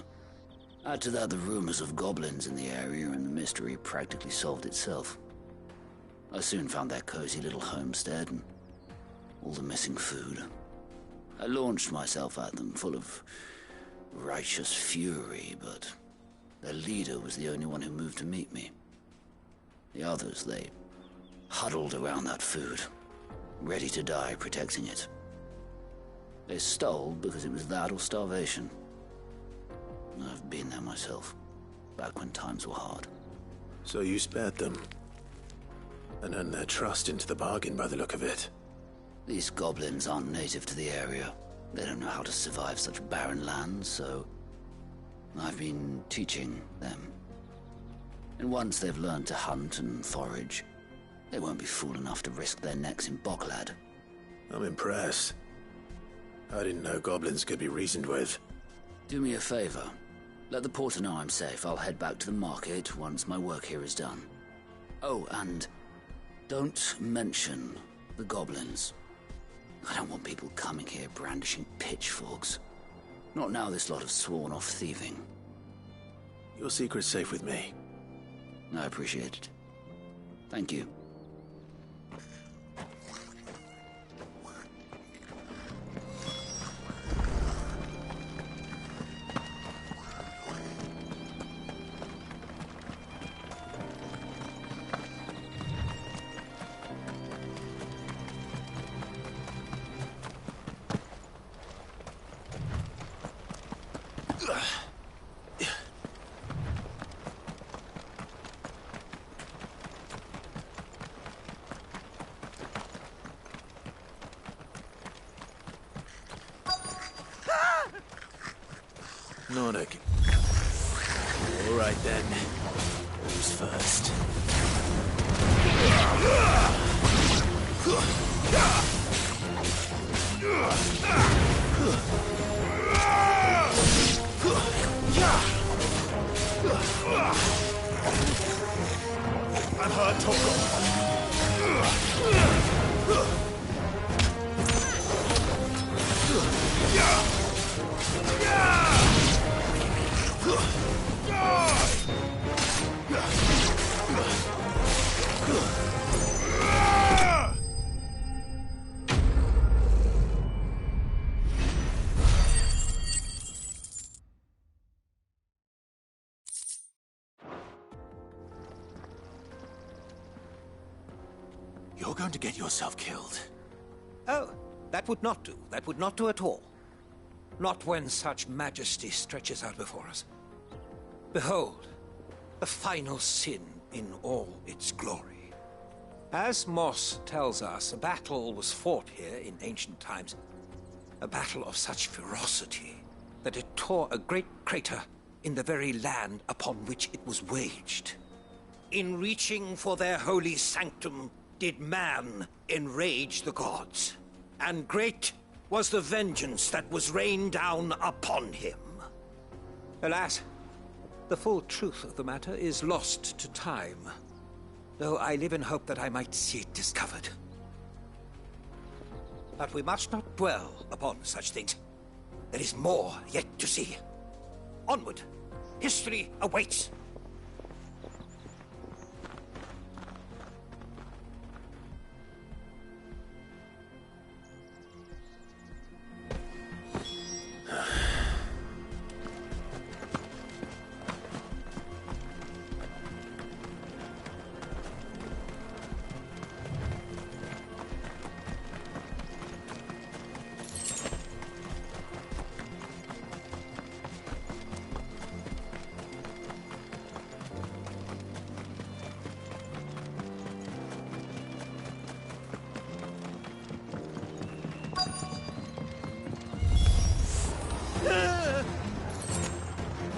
Add to that the rumors of goblins in the area, and the mystery practically solved itself. I soon found their cozy little homestead and all the missing food. I launched myself at them, full of righteous fury, but their leader was the only one who moved to meet me. The others, they huddled around that food, ready to die protecting it. They stole because it was that or starvation. I've been there myself, back when times were hard. So you spared them? And earned their trust into the bargain by the look of it. These goblins aren't native to the area. They don't know how to survive such barren lands, so I've been teaching them. And once they've learned to hunt and forage, they won't be fool enough to risk their necks in Boklad. I'm impressed. I didn't know goblins could be reasoned with. Do me a favor. Let the porter know I'm safe. I'll head back to the market once my work here is done. Oh, and don't mention the goblins. I don't want people coming here brandishing pitchforks. Not now this lot have sworn off thieving. Your secret's safe with me. I appreciate it. Thank you. All right then. Who's first? I'm hard You're going to get yourself killed. Oh, that would not do. That would not do at all. Not when such majesty stretches out before us. Behold, the final sin in all its glory. As Moss tells us, a battle was fought here in ancient times. A battle of such ferocity that it tore a great crater in the very land upon which it was waged. In reaching for their holy sanctum, did man enrage the gods, and great was the vengeance that was rained down upon him. Alas, the full truth of the matter is lost to time, though I live in hope that I might see it discovered. But we must not dwell upon such things. There is more yet to see. Onward! History awaits!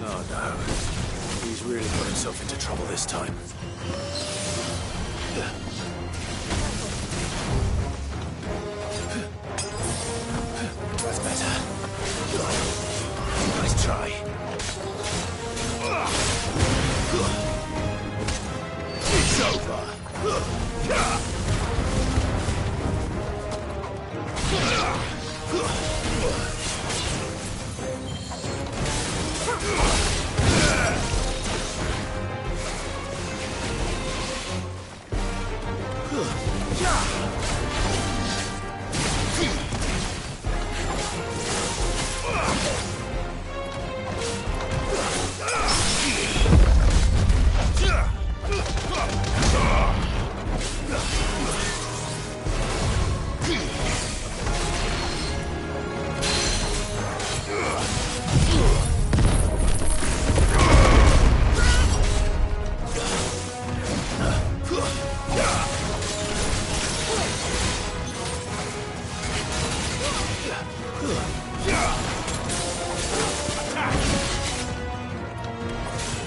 Oh no. He's really got himself into trouble this time. That's better. Nice try. It's over.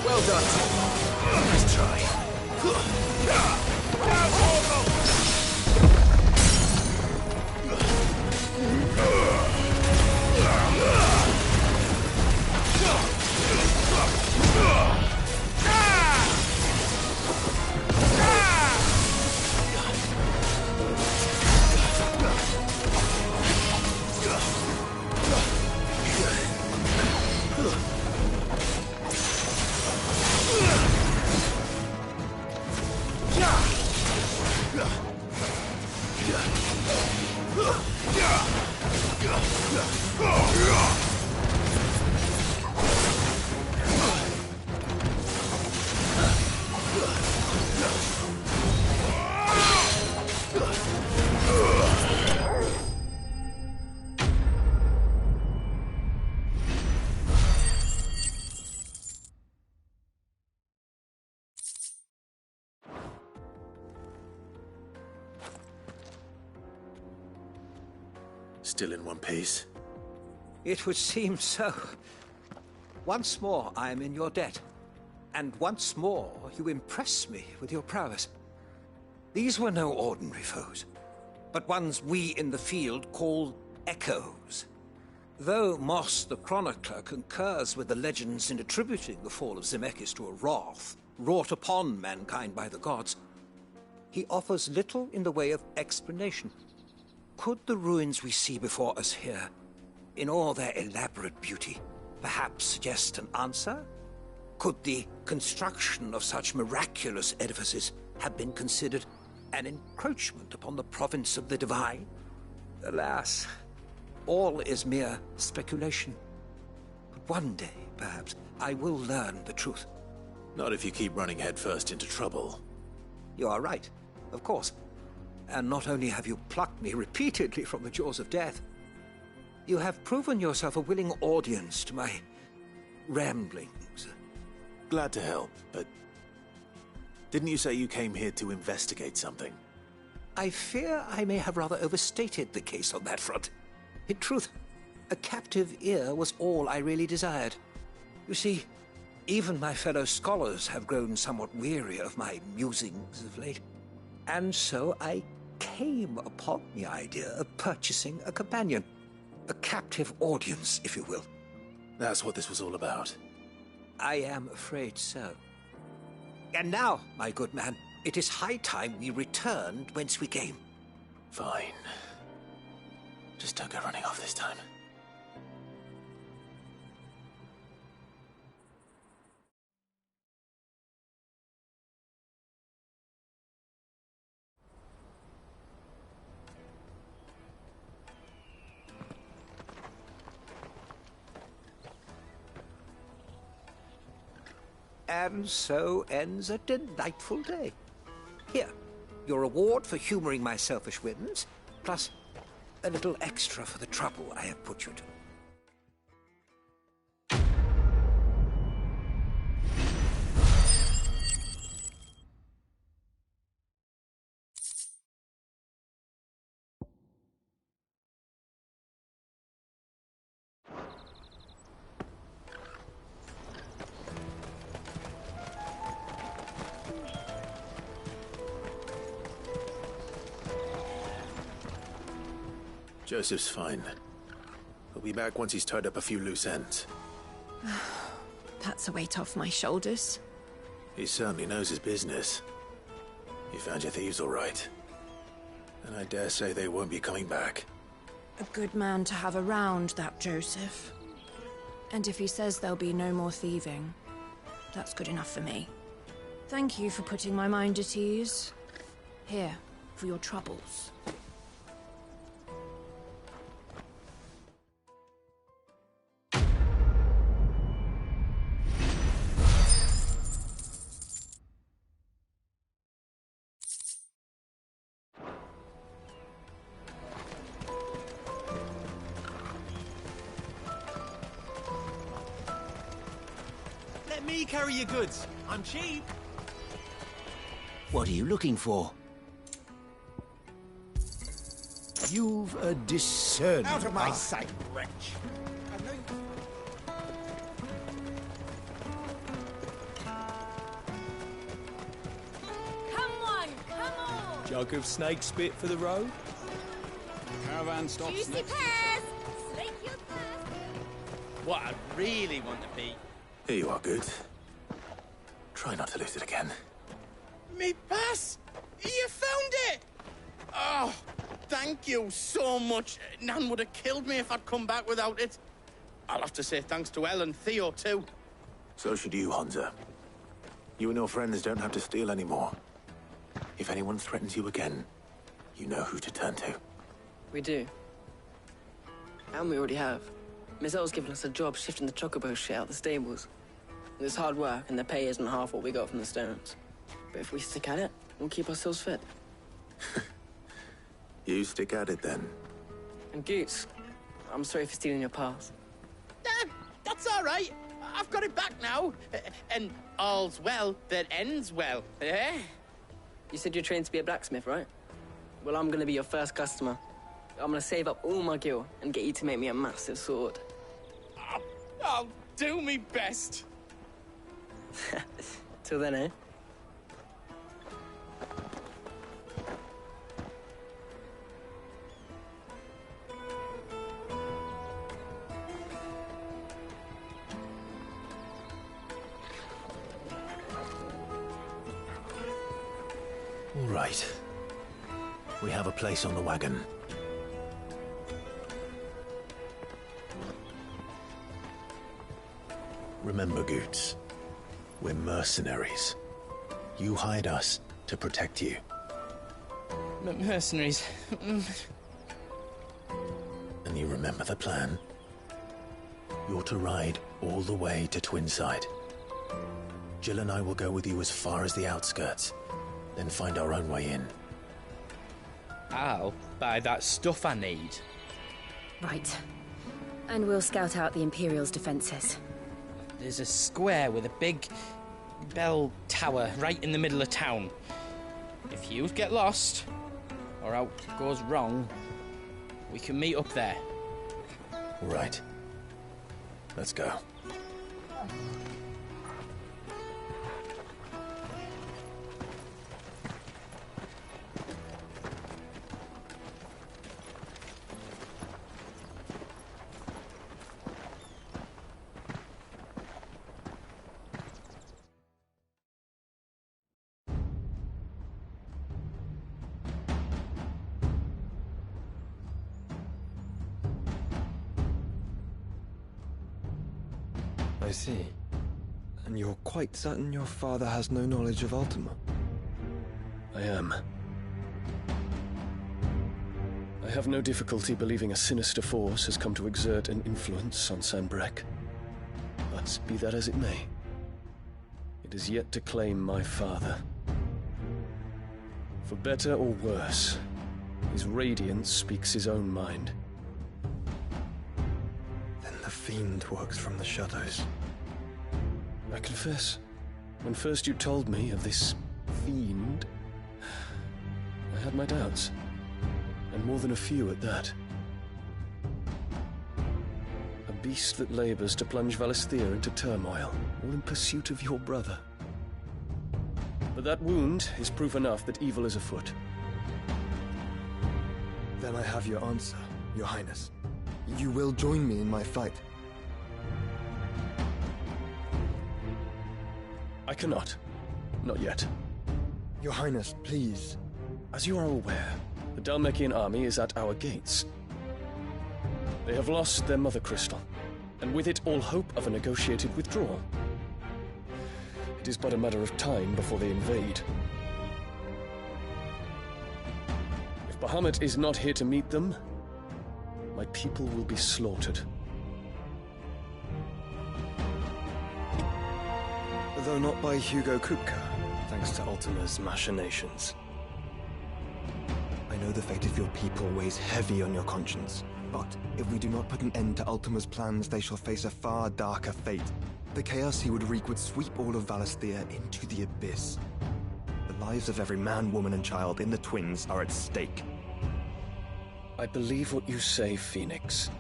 Well done. Nice try. Still in one piece? It would seem so. Once more, I am in your debt. And once more, you impress me with your prowess. These were no ordinary foes, but ones we in the field call echoes. Though Moss the Chronicler concurs with the legends in attributing the fall of Zemeckis to a wrath wrought upon mankind by the gods, he offers little in the way of explanation. Could the ruins we see before us here, in all their elaborate beauty, perhaps suggest an answer? Could the construction of such miraculous edifices have been considered an encroachment upon the province of the divine? Alas, all is mere speculation. But one day, perhaps, I will learn the truth. Not if you keep running headfirst into trouble. You are right, of course. And not only have you plucked me repeatedly from the jaws of death, you have proven yourself a willing audience to my ramblings. Glad to help, but didn't you say you came here to investigate something? I fear I may have rather overstated the case on that front. In truth, a captive ear was all I really desired. You see, even my fellow scholars have grown somewhat weary of my musings of late. And so I came upon the idea of purchasing a companion. A captive audience, if you will. That's what this was all about. I am afraid so. And now, my good man, it is high time we returned whence we came. Fine. Just don't go running off this time. And so ends a delightful day. Here, your reward for humoring my selfish whims, plus a little extra for the trouble I have put you to. Joseph's fine. He'll be back once he's tied up a few loose ends. That's a weight off my shoulders. He certainly knows his business. You found your thieves all right. And I dare say they won't be coming back. A good man to have around, that Joseph. And if he says there'll be no more thieving, that's good enough for me. Thank you for putting my mind at ease. Here, for your troubles. Let me carry your goods. I'm cheap. What are you looking for? You've a discerning Out of my eye. sight, wretch. Come on! Jug of snake spit for the road. Caravan stops Juicy next. pears! Slake your thirst! What I really want to be. Here you are, good. Try not to lose it again. Me pass! You found it! Oh, thank you so much. Nan would have killed me if I'd come back without it. I'll have to say thanks to Elle and Theo, too. So should you, Hansa. You and your friends don't have to steal anymore. If anyone threatens you again, you know who to turn to. We do. And we already have. Miss L's given us a job shifting the chocobo shit out the stables. It's hard work, and the pay isn't half what we got from the Stones. But if we stick at it, we'll keep ourselves fit. You stick at it, then. And Goots, I'm sorry for stealing your pass. That's all right. I've got it back now. And all's well that ends well, eh? You said you're trained to be a blacksmith, right? Well, I'm gonna be your first customer. I'm gonna save up all my gil and get you to make me a massive sword. I'll do me best. Till then, eh? All right. We have a place on the wagon. Remember, Goots, we're mercenaries. You hired us to protect you. Mercenaries. And you remember the plan? You're to ride all the way to Twinside. Jill and I will go with you as far as the outskirts, then find our own way in. I'll buy that stuff I need. Right. And we'll scout out the Imperial's defenses. There's a square with a big bell tower right in the middle of town. If you get lost, or out goes wrong, we can meet up there. Right. Let's go. I see. And you're quite certain your father has no knowledge of Ultima? I am. I have no difficulty believing a sinister force has come to exert an influence on Sanbreque. But be that as it may, it is yet to claim my father. For better or worse, his radiance speaks his own mind. Then the Fiend works from the shadows. I confess, when first you told me of this Fiend, I had my doubts. And more than a few at that. A beast that labors to plunge Valisthea into turmoil, all in pursuit of your brother. But that wound is proof enough that evil is afoot. Then I have your answer, Your Highness. You will join me in my fight. I cannot. Not yet. Your Highness, please. As you are aware, the Dhalmekian army is at our gates. They have lost their mother crystal, and with it all hope of a negotiated withdrawal. It is but a matter of time before they invade. If Bahamut is not here to meet them, my people will be slaughtered. Though not by Hugo Kupka, thanks to Ultima's machinations. I know the fate of your people weighs heavy on your conscience, but if we do not put an end to Ultima's plans, they shall face a far darker fate. The chaos he would wreak would sweep all of Valisthea into the abyss. The lives of every man, woman, and child in the Twins are at stake. I believe what you say, Phoenix.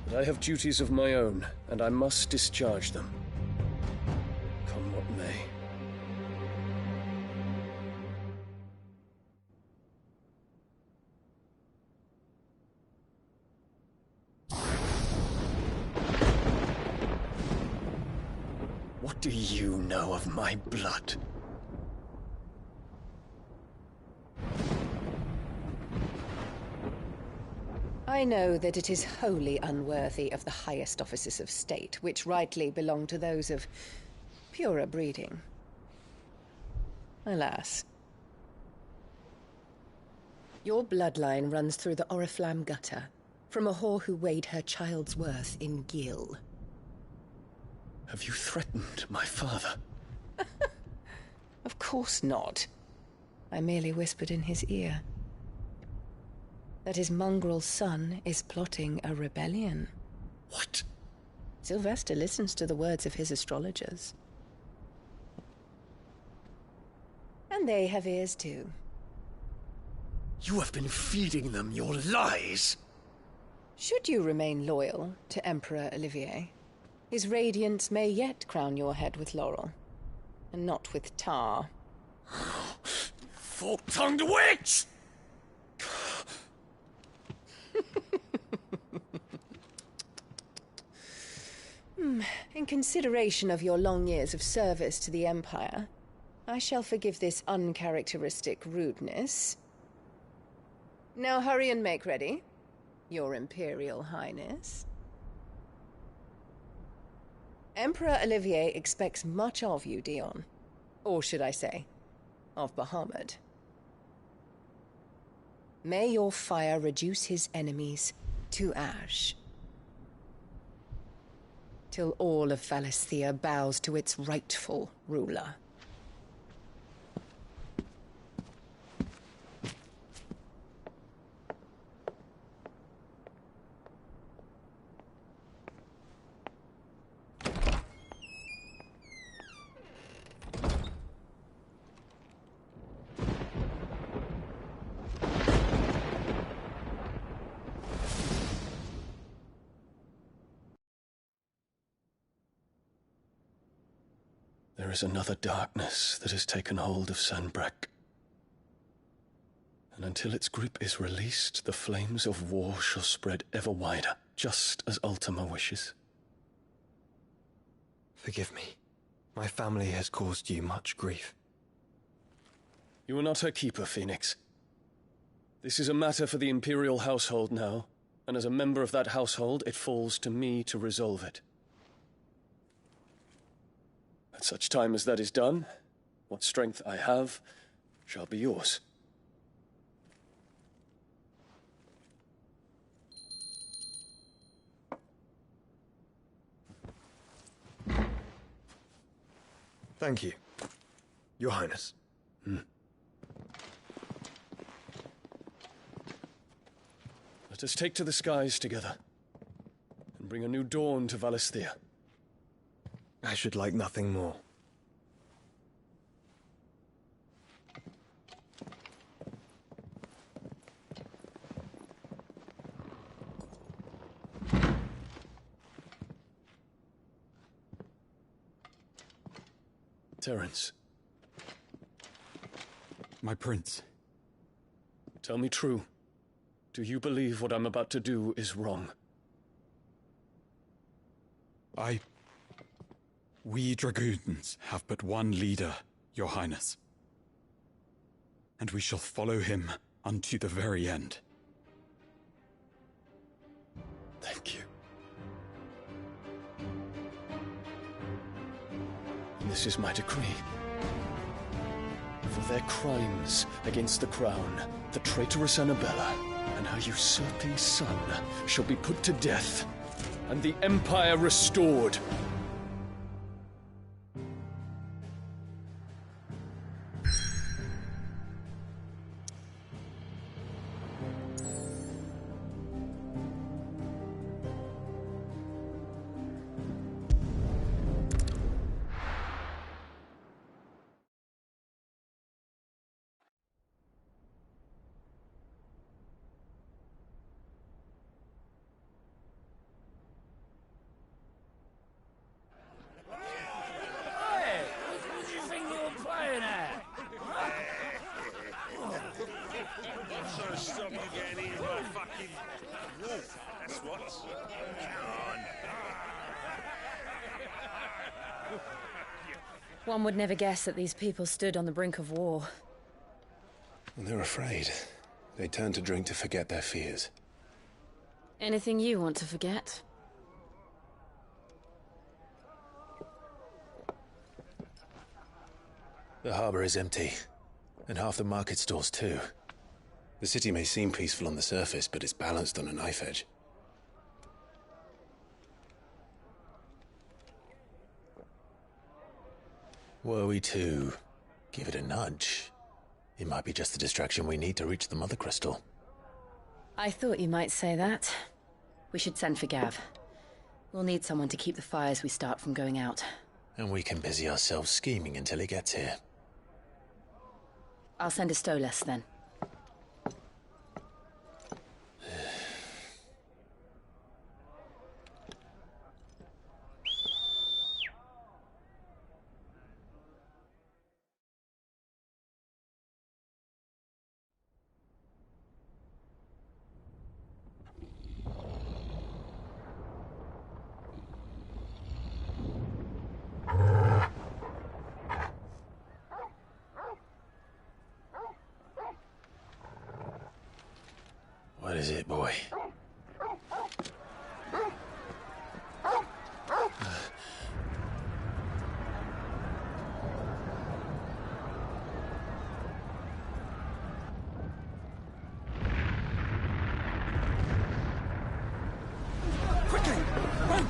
But I have duties of my own, and I must discharge them. Come what may. What do you know of my blood? I know that it is wholly unworthy of the highest offices of state, which rightly belong to those of purer breeding. Alas. Your bloodline runs through the Oriflamme gutter, from a whore who weighed her child's worth in Gil. Have you threatened my father? Of course not. I merely whispered in his ear that his mongrel son is plotting a rebellion. What? Sylvester listens to the words of his astrologers. And they have ears too. You have been feeding them your lies! Should you remain loyal to Emperor Olivier, His radiance may yet crown your head with laurel, and not with tar. Fork-tongued witch! In consideration of your long years of service to the Empire, I shall forgive this uncharacteristic rudeness. Now hurry and make ready, Your Imperial Highness. Emperor Olivier expects much of you, Dion. Or should I say, of Bahamut. May your fire reduce his enemies to ash, till all of Valisthea bows to its rightful ruler. There is another darkness that has taken hold of Sanbreque. And until its grip is released, the flames of war shall spread ever wider, just as Ultima wishes. Forgive me. My family has caused you much grief. You are not her keeper, Phoenix. This is a matter for the Imperial household now, and as a member of that household, it falls to me to resolve it. At such time as that is done, what strength I have shall be yours. Thank you, Your Highness. Let us take to the skies together, and bring a new dawn to Valisthea. I should like nothing more. Terence. My prince. Tell me true. Do you believe what I'm about to do is wrong? We dragoons have but one leader, Your Highness. And we shall follow him unto the very end. Thank you. And this is my decree. For their crimes against the crown, the traitorous Annabella and her usurping son shall be put to death, and the Empire restored. One would never guess that these people stood on the brink of war. They're afraid. They turn to drink to forget their fears. Anything you want to forget? The harbor is empty, and half the market stalls too. The city may seem peaceful on the surface, but it's balanced on a knife edge. Were we to give it a nudge, it might be just the distraction we need to reach the Mother Crystal. I thought you might say that. We should send for Gav. We'll need someone to keep the fires we start from going out. And we can busy ourselves scheming until he gets here. I'll send a Stolas then. What is it, boy? Quickly! Run!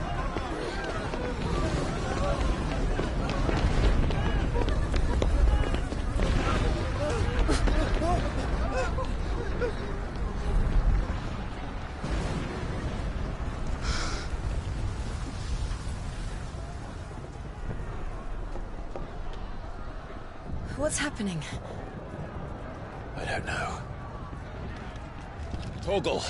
What's happening? I don't know. Torgal!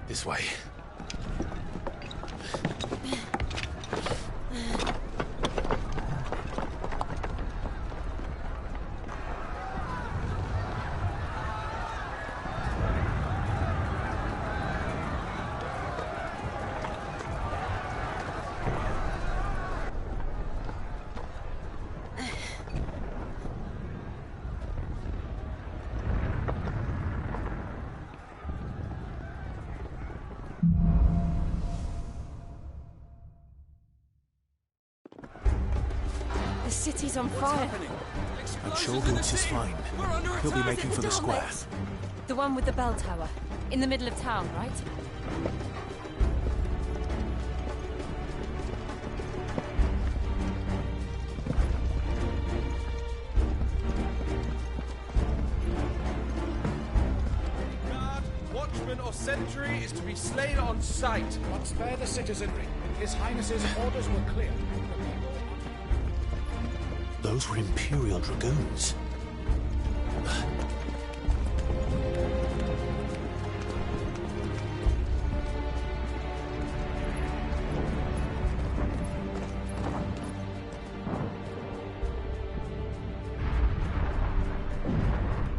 This way. The city's on fire. I'm sure Boots is fine. He'll be making for the square. The one with the bell tower. In the middle of town, right? Guard, watchman or sentry is to be slain on sight. But spare the citizenry. His Highness's orders were clear. Those were Imperial Dragoons.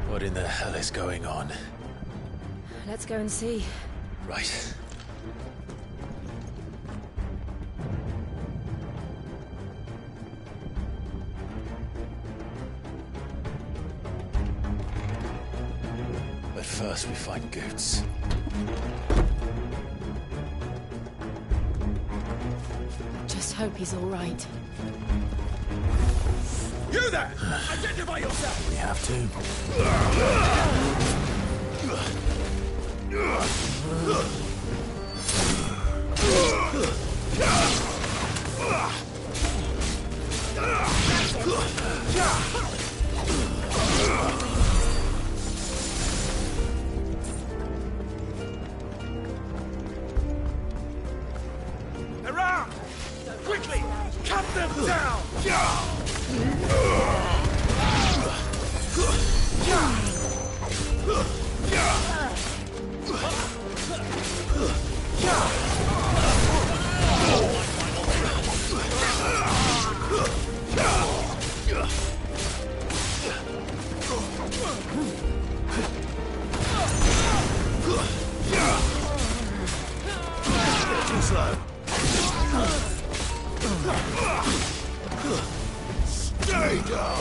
What in the hell is going on? Let's go and see. Right. But first we find Goots. Just hope he's all right. You there! Identify yourself! We have to. Around! Quickly! Cut them down! Too slow. Stay down!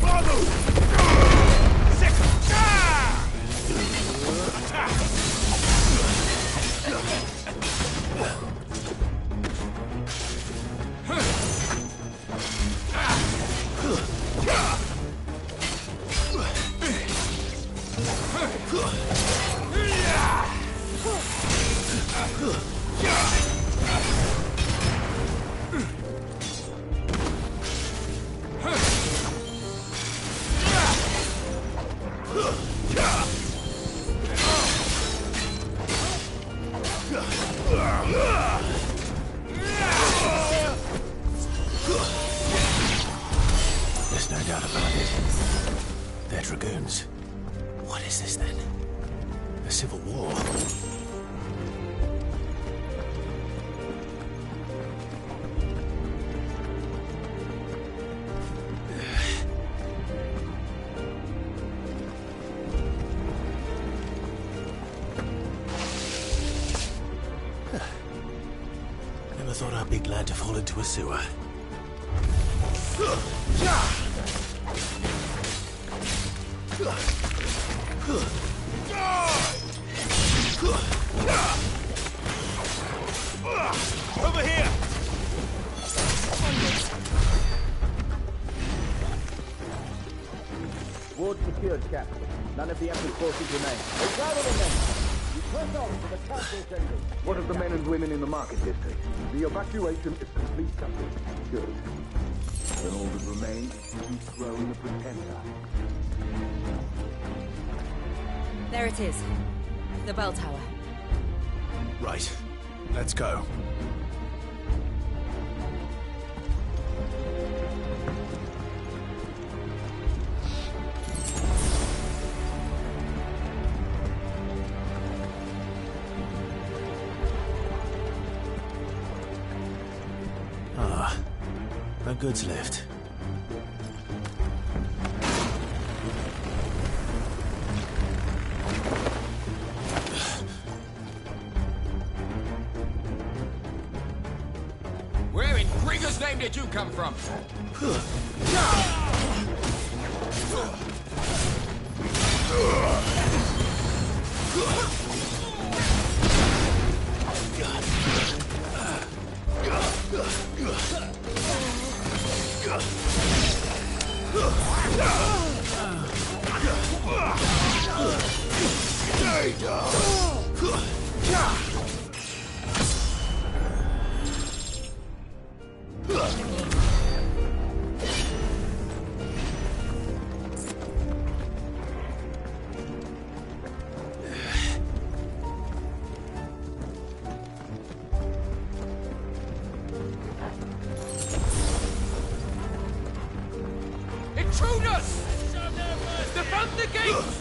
Father! There's no doubt about it. They're dragoons. What is this then? A civil war? Never thought I'd be glad to fall into a sewer. Over here! Ward secured, Captain. None of the Emperor's forces remain. Gather the men! You press on to the council chambers. What of the men and women in the market district? The evacuation is complete, Captain. Good. Then all that remains is to dethrone the Pretender. There it is. The bell tower. Right. Let's go. Ah, a goods lift. Where in Gregor's name did you come from? Intruders! Defend the gates!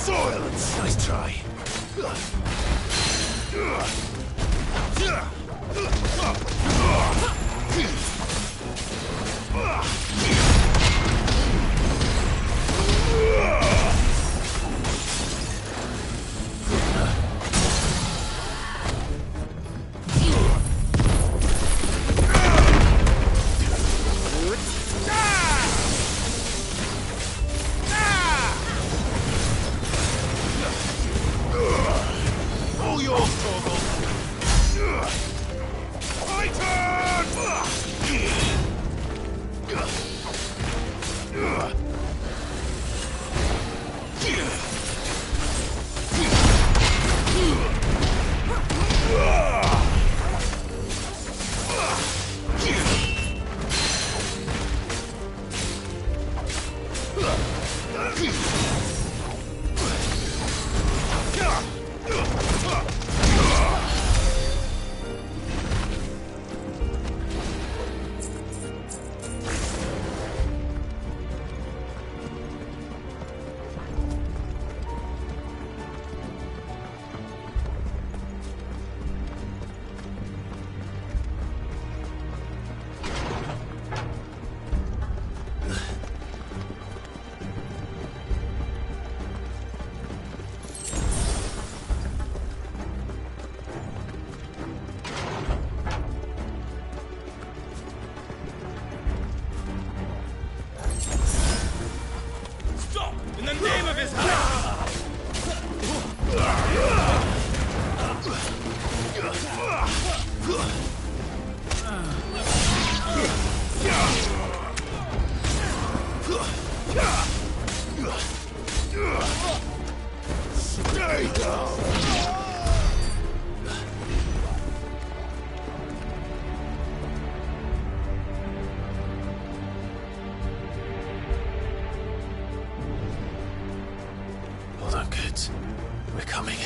Silence! Nice try. Hold on, kids. We're coming.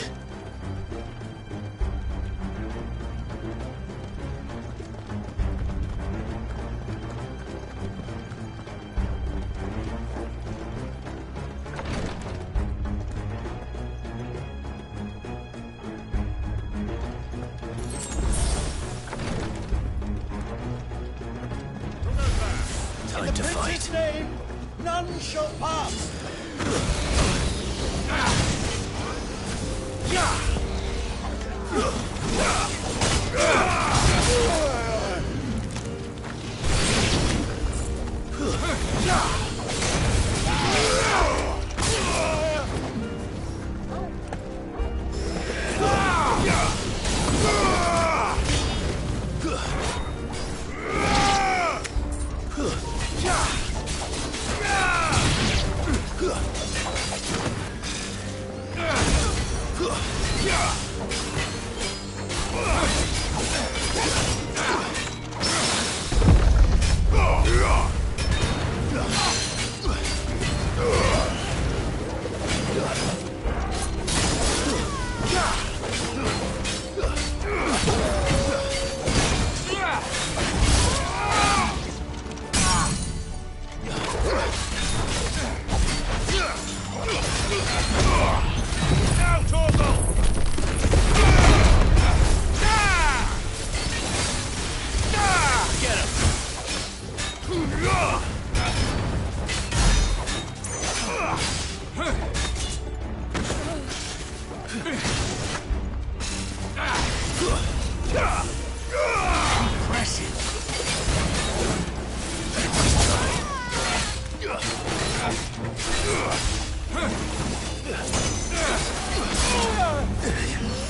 Time to fight. Name, none shall pass.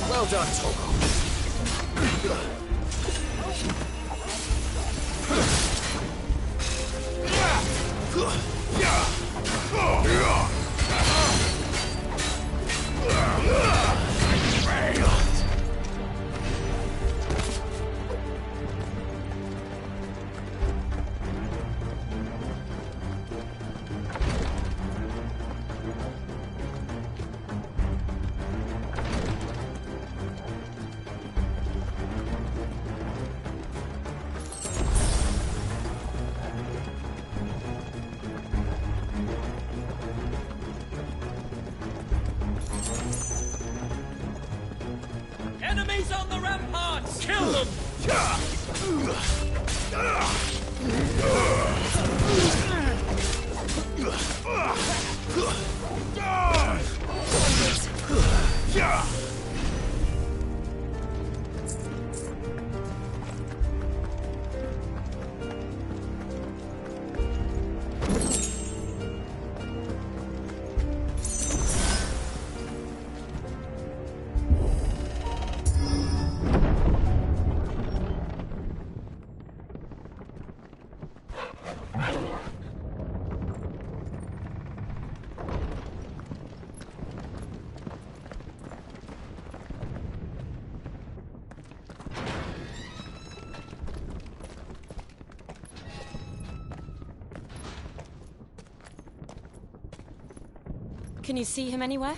Well done, Torgal. Enemies on the ramparts! Kill them! Can you see him anywhere?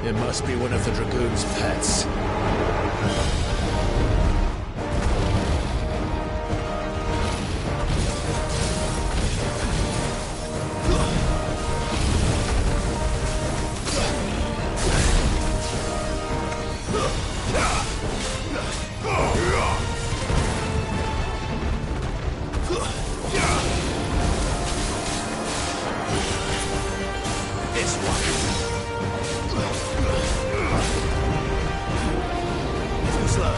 It must be one of the Dragoon's pets. It's one. Too slow.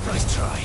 Nice try.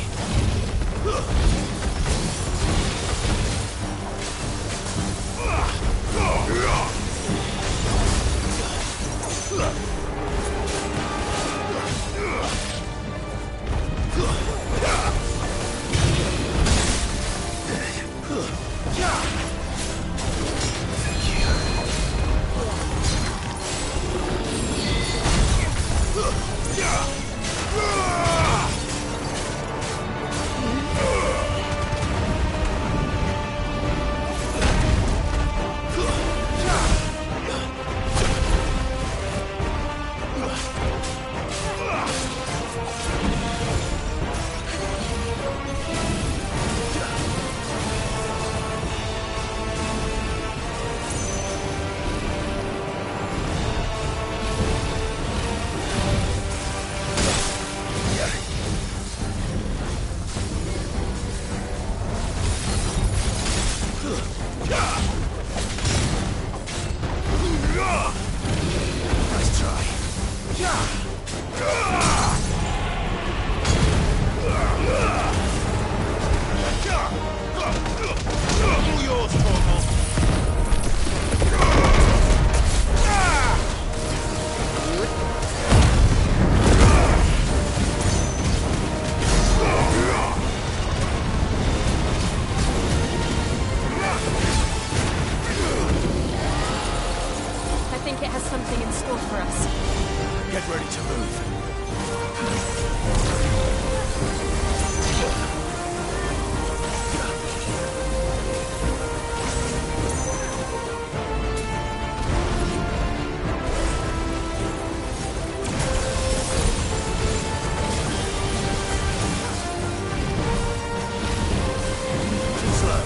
Nice try. All yours, Torgal. I think it has something in store for us. Get ready to move. Too slow.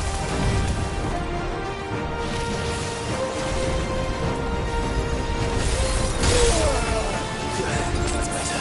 That's better.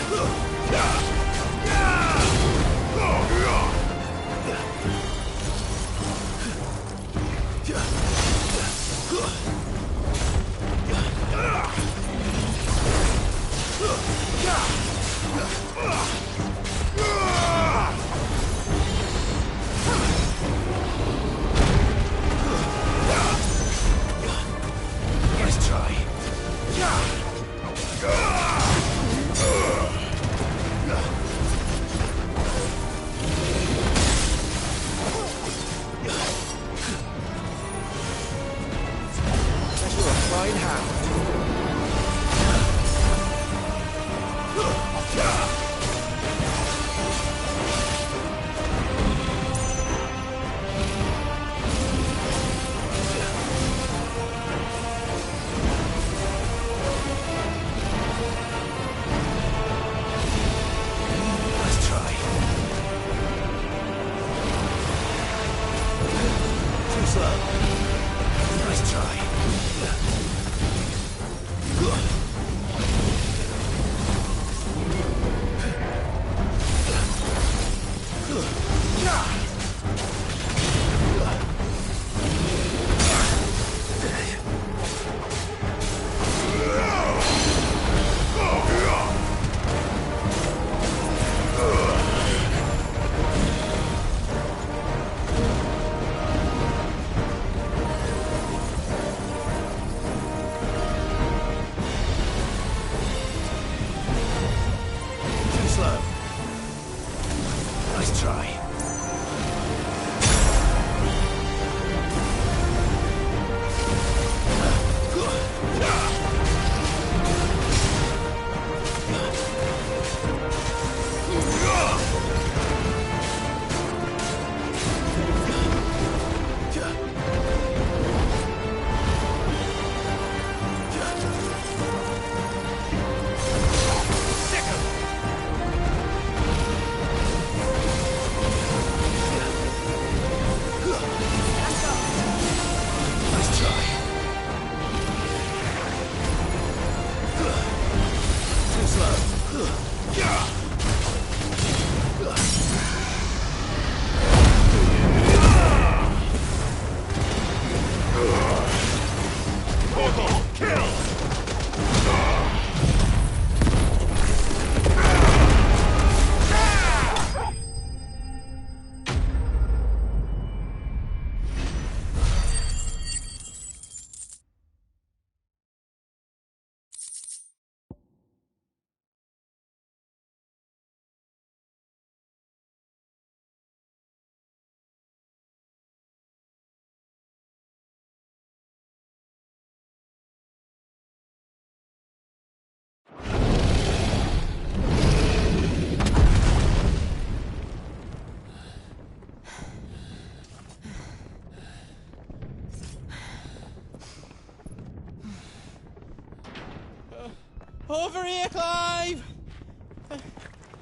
Nice try. You're a fine hound.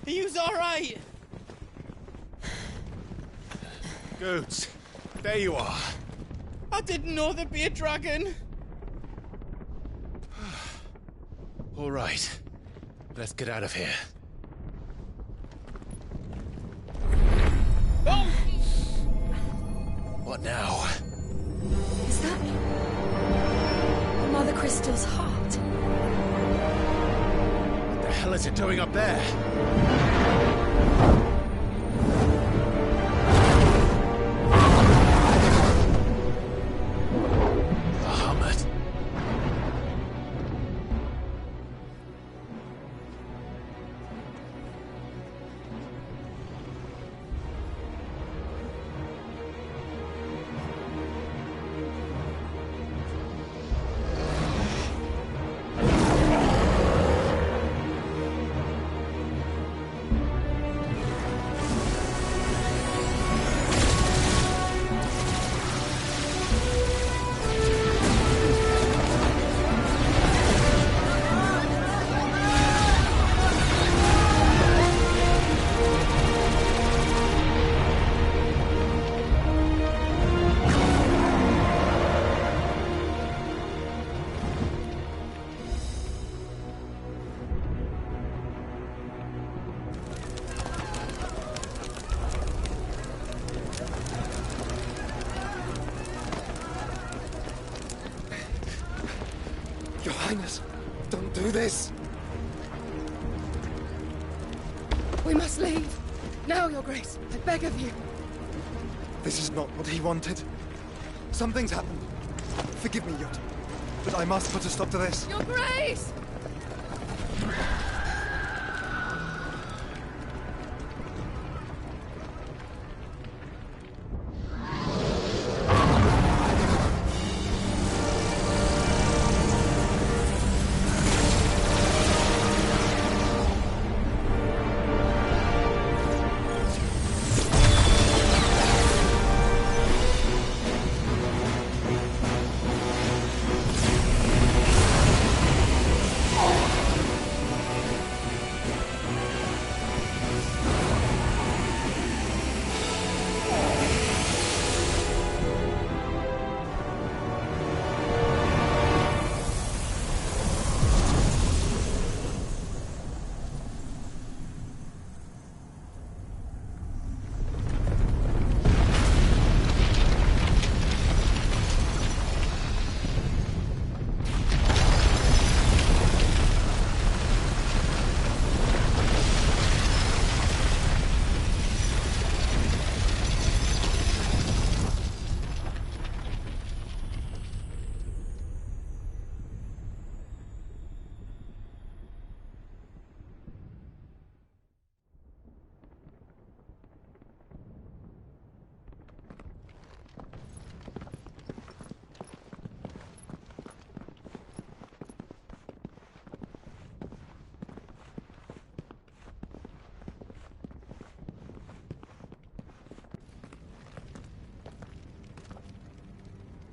Are yous alright? Goots, there you are. I didn't know there'd be a dragon. All right. Let's get out of here. Oh! What now? Is that Mother Crystal's heart? What the hell is it doing up there? Bahamut. Your Highness, don't do this. We must leave. Now, Your Grace. I beg of you. This is not what he wanted. Something's happened. Forgive me, Yot, but I must put a stop to this. Your Grace!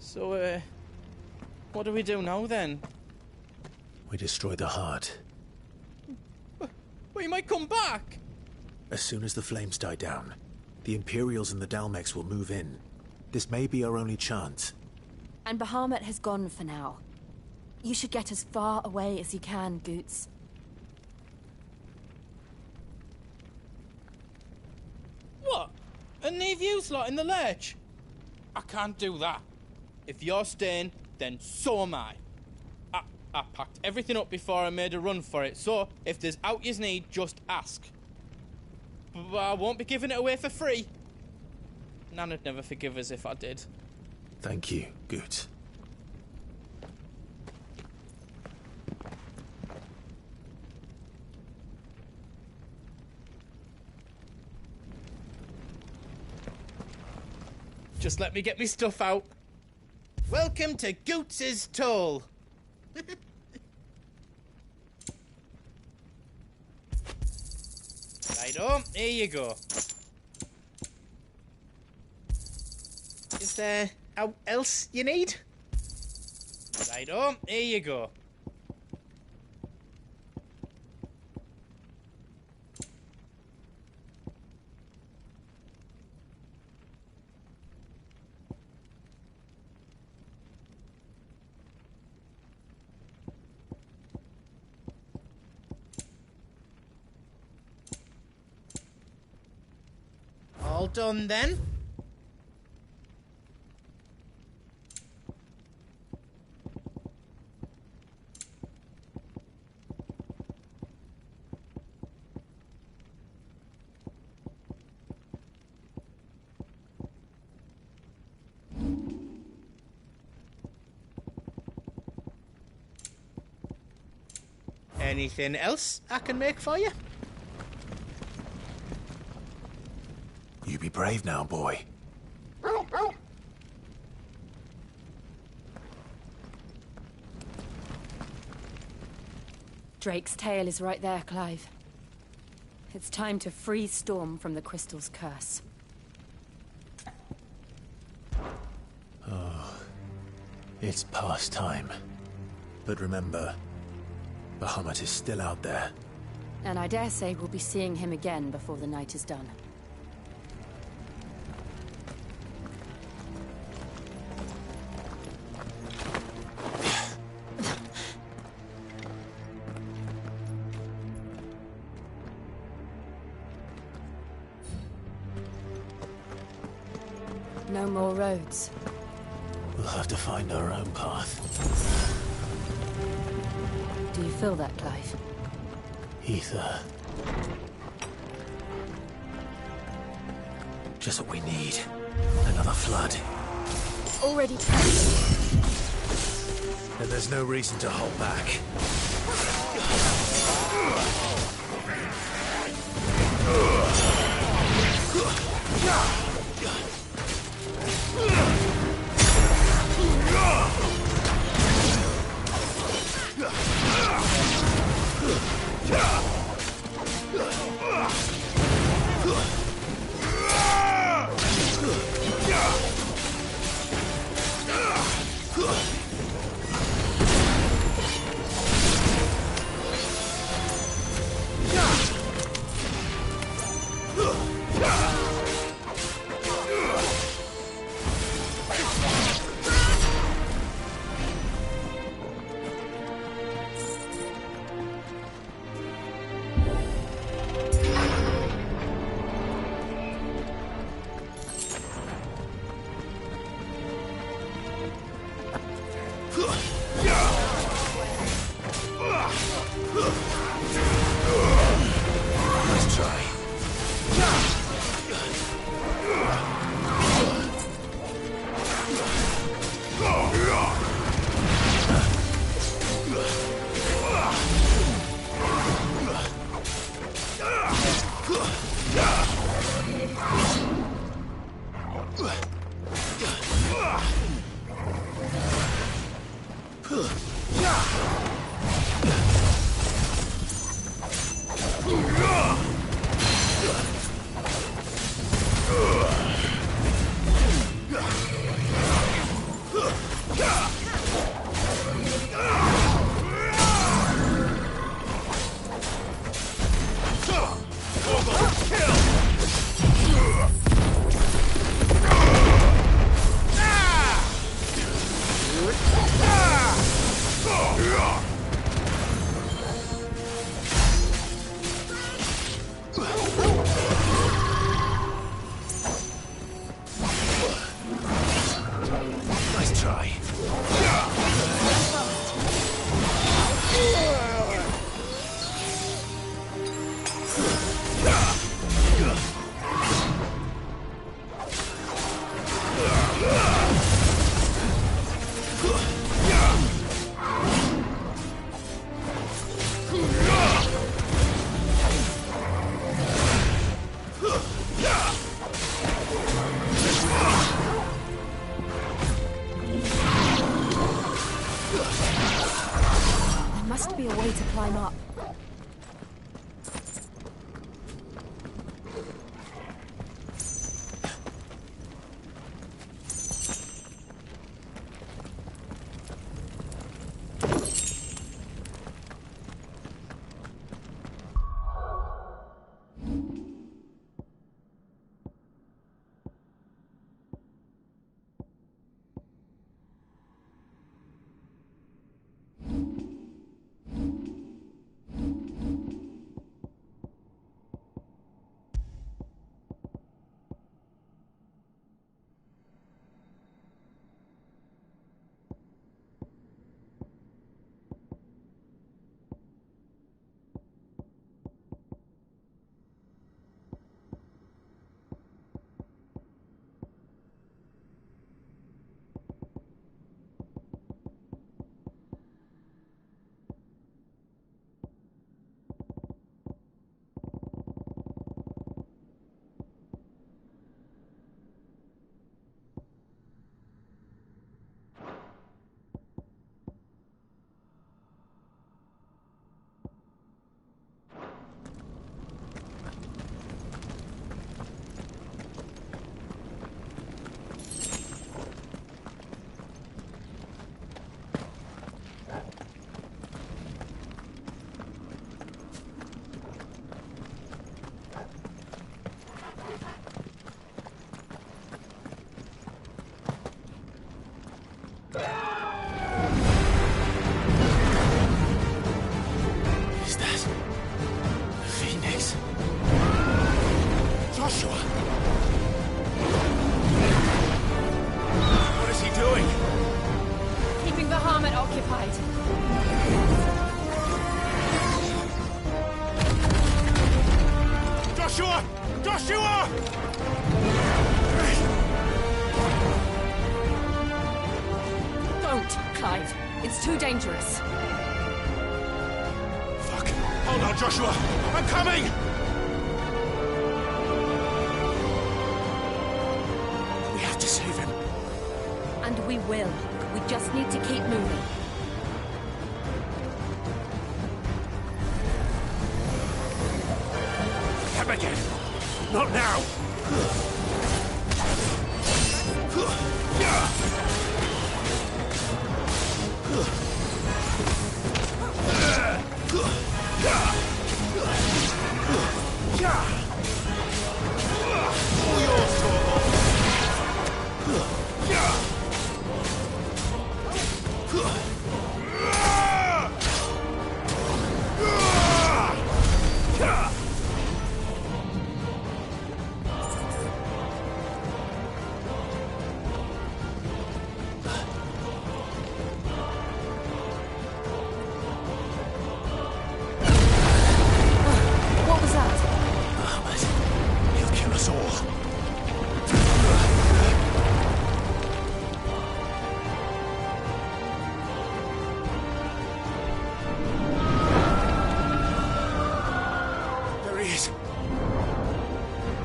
So, what do we do now then? We destroy the heart. We might come back! As soon as the flames die down, the Imperials and the Dalmex will move in. This may be our only chance. And Bahamut has gone for now. You should get as far away as you can, Goots. What? And leave you lot in the lurch? I can't do that. If you're staying, then so am I. I packed everything up before I made a run for it, so if there's out yous need, just ask. But I won't be giving it away for free. Nan'd never forgive us if I did. Thank you, Goots. Just let me get me stuff out. Welcome to Goots's Toll. Righto, here you go. Is there out else you need? Righto, here you go. done then. Anything else I can make for you? You be brave now, boy. Drake's tail is right there, Clive. It's time to free Storm from the Crystal's curse. Oh, it's past time. But remember, Bahamut is still out there. And I dare say we'll be seeing him again before the night is done. No more roads. We'll have to find our own path. Do you feel that, Clive? Ether. Just what we need. Another flood. Already. And there's no reason to hold back. Nice try. Nice try. There must be a way to climb up. Joshua! Don't, Clive. It's too dangerous. Fuck. Hold on, Joshua. I'm coming! We have to save him. And we will. We just need to keep moving. Come again. Not now.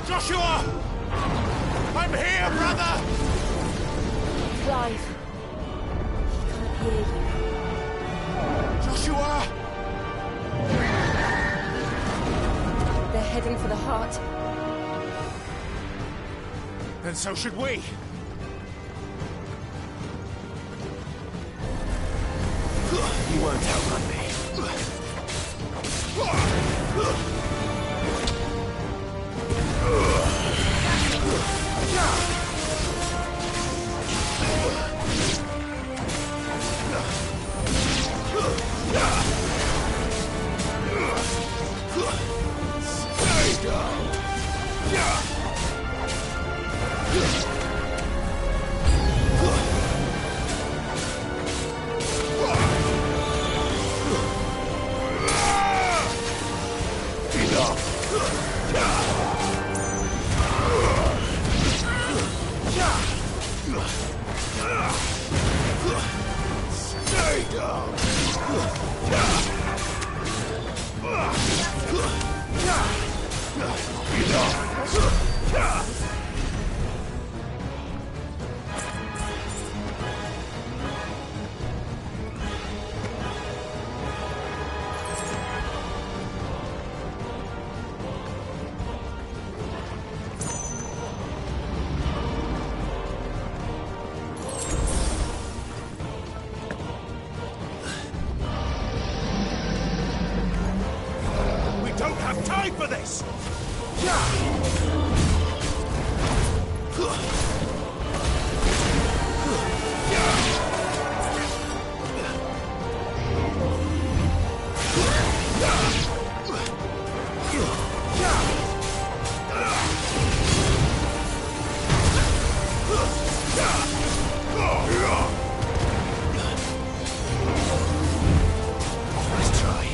Joshua! I'm here, brother! Clive. He can't hear you. Joshua! They're heading for the heart. Then so should we. You won't outrun me. Stay down! Don't have time for this! Let's try.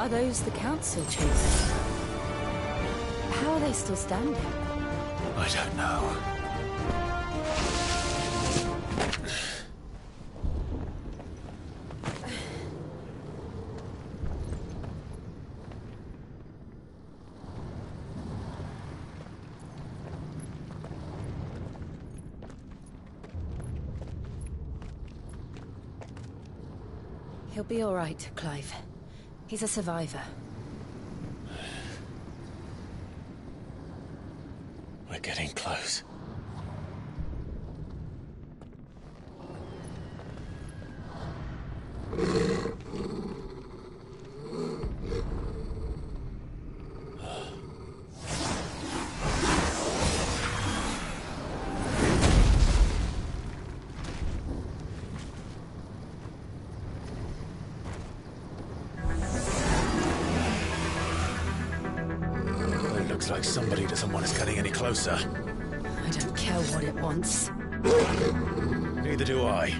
Are those the council chambers? How are they still standing? I don't know. He'll be all right, Clive. He's a survivor. We're getting close. Looks like somebody doesn't want us getting any closer. I don't care what it wants. Neither do I.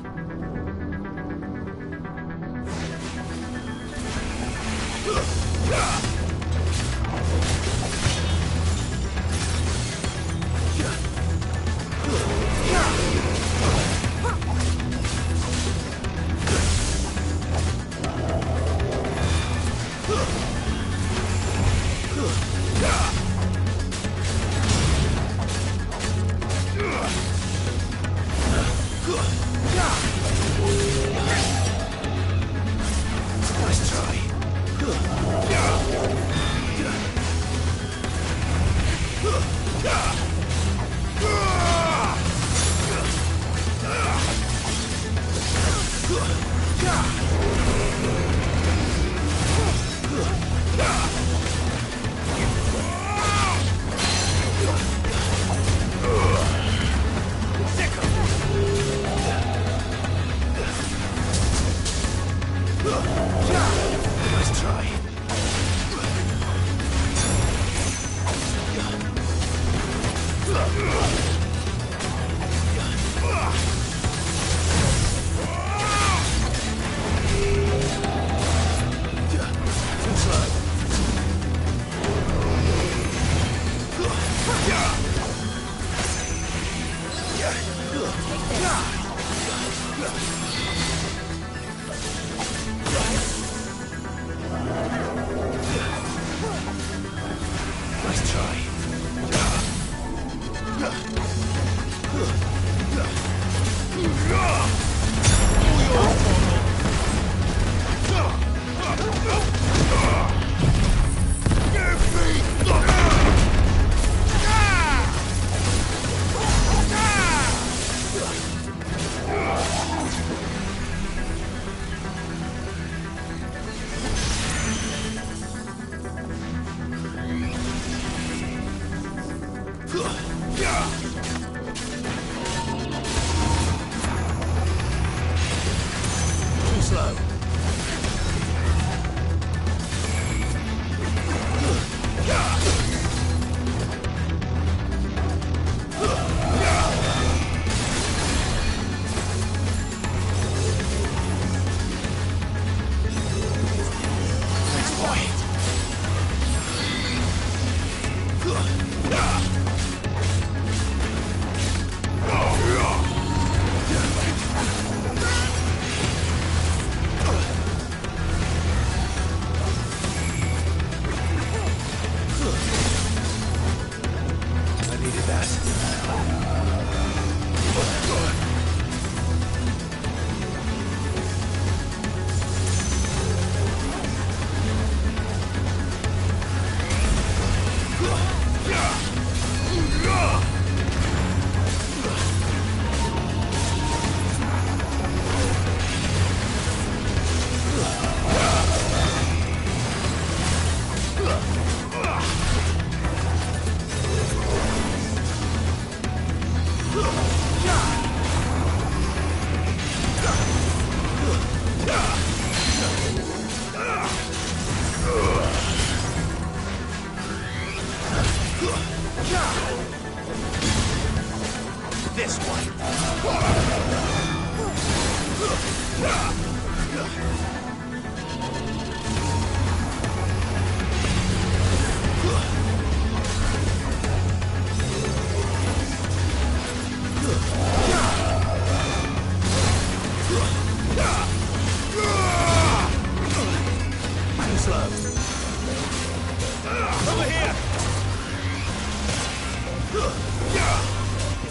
Over here!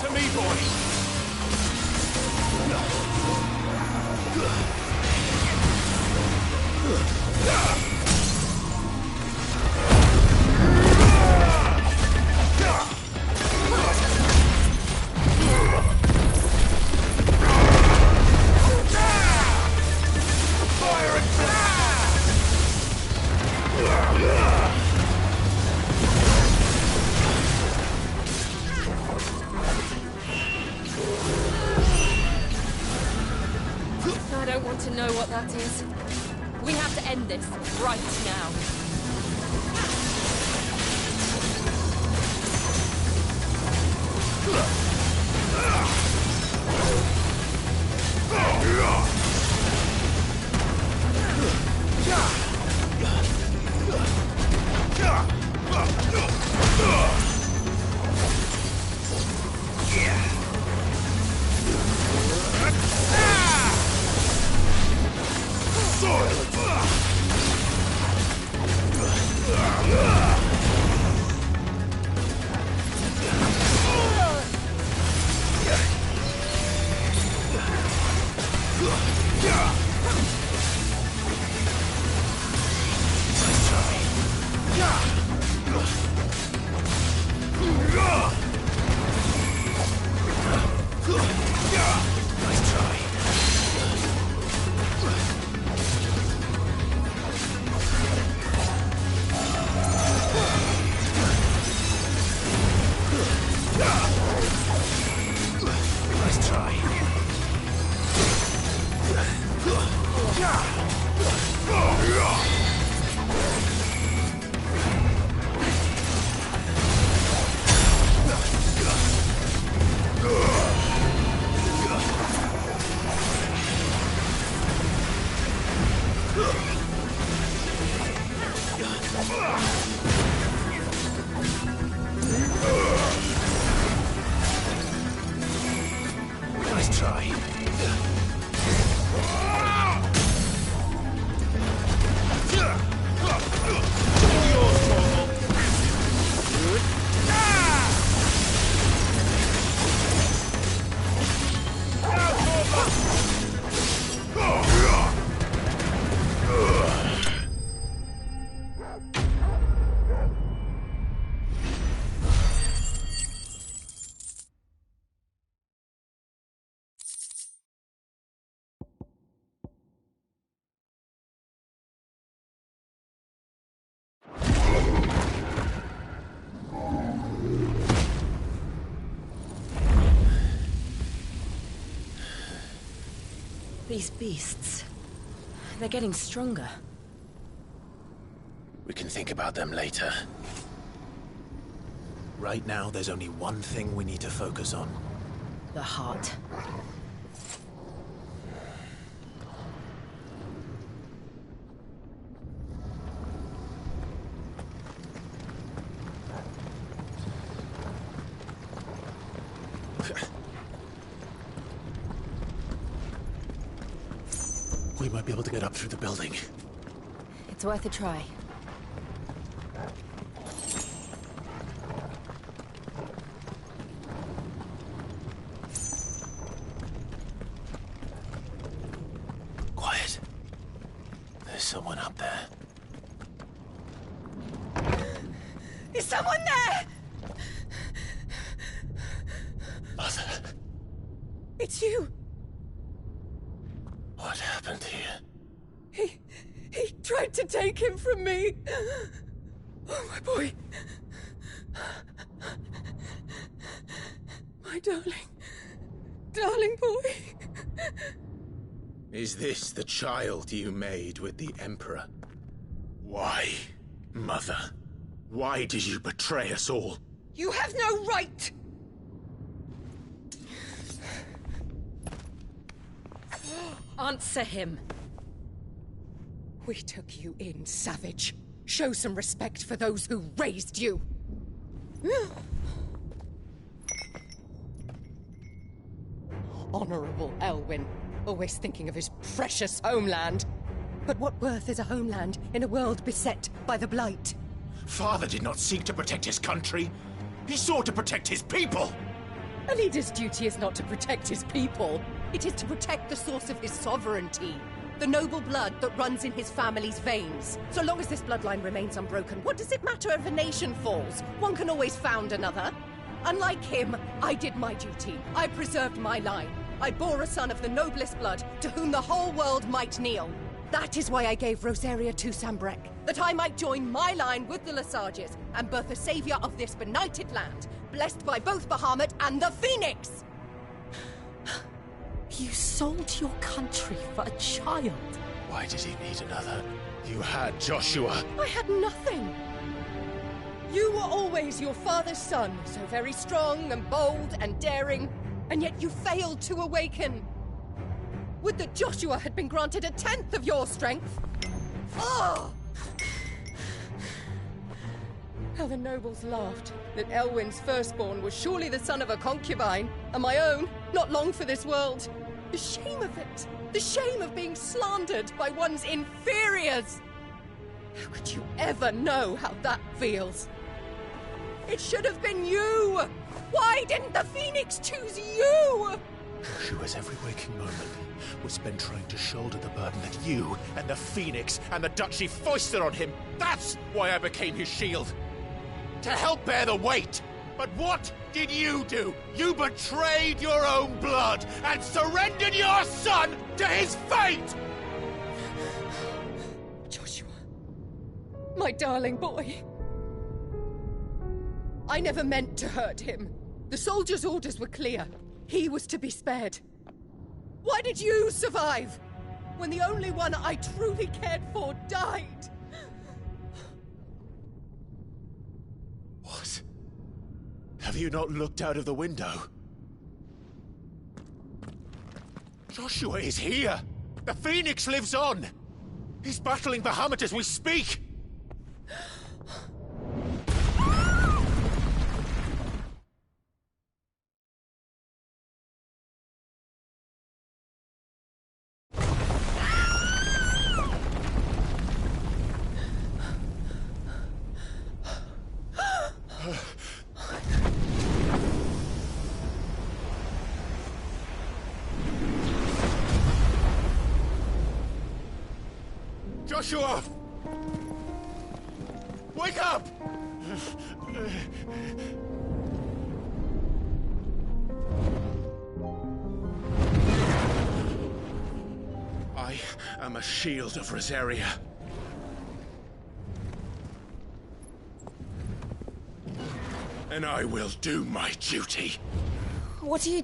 To me, boy! I don't want to know what that is. We have to end this right now. Nice try. These beasts, they're getting stronger. We can think about them later. Right now, there's only one thing we need to focus on. The heart. We might be able to get up through the building. It's worth a try. Quiet. There's someone up there. Is someone there? Mother. It's you. What happened here? He tried to take him from me. Oh, my boy. My darling boy. Is this the child you made with the Emperor? Why, Mother? Why did you betray us all? You have no right! Answer him. We took you in, savage. Show some respect for those who raised you. Honorable Elwyn, always thinking of his precious homeland. But what worth is a homeland in a world beset by the Blight? Father did not seek to protect his country. He sought to protect his people. A leader's duty is not to protect his people. It is to protect the source of his sovereignty. The noble blood that runs in his family's veins. So long as this bloodline remains unbroken, what does it matter if a nation falls? One can always found another. Unlike him, I did my duty. I preserved my line. I bore a son of the noblest blood, to whom the whole world might kneel. That is why I gave Rosaria to Sambrek, that I might join my line with the Lesages and birth a savior of this benighted land, blessed by both Bahamut and the Phoenix! You sold your country for a child. Why did he need another? You had Joshua. I had nothing. You were always your father's son, so very strong and bold and daring, and yet you failed to awaken. Would that Joshua had been granted 1/10 of your strength? Oh! How the nobles laughed that Elwyn's firstborn was surely the son of a concubine, and my own, not long for this world. The shame of it! The shame of being slandered by one's inferiors! How could you ever know how that feels? It should have been you! Why didn't the Phoenix choose you? Joshua's every waking moment was spent trying to shoulder the burden that you and the Phoenix and the Duchy foisted on him. That's why I became his shield. To help bear the weight. But what did you do? You betrayed your own blood and surrendered your son to his fate! Joshua, my darling boy. I never meant to hurt him. The soldiers' orders were clear. He was to be spared. Why did you survive when the only one I truly cared for died? What? Have you not looked out of the window? Joshua is here! The Phoenix lives on! He's battling Bahamut as we speak! Joshua! Wake up! I am a shield of Rosaria. And I will do my duty. What are you...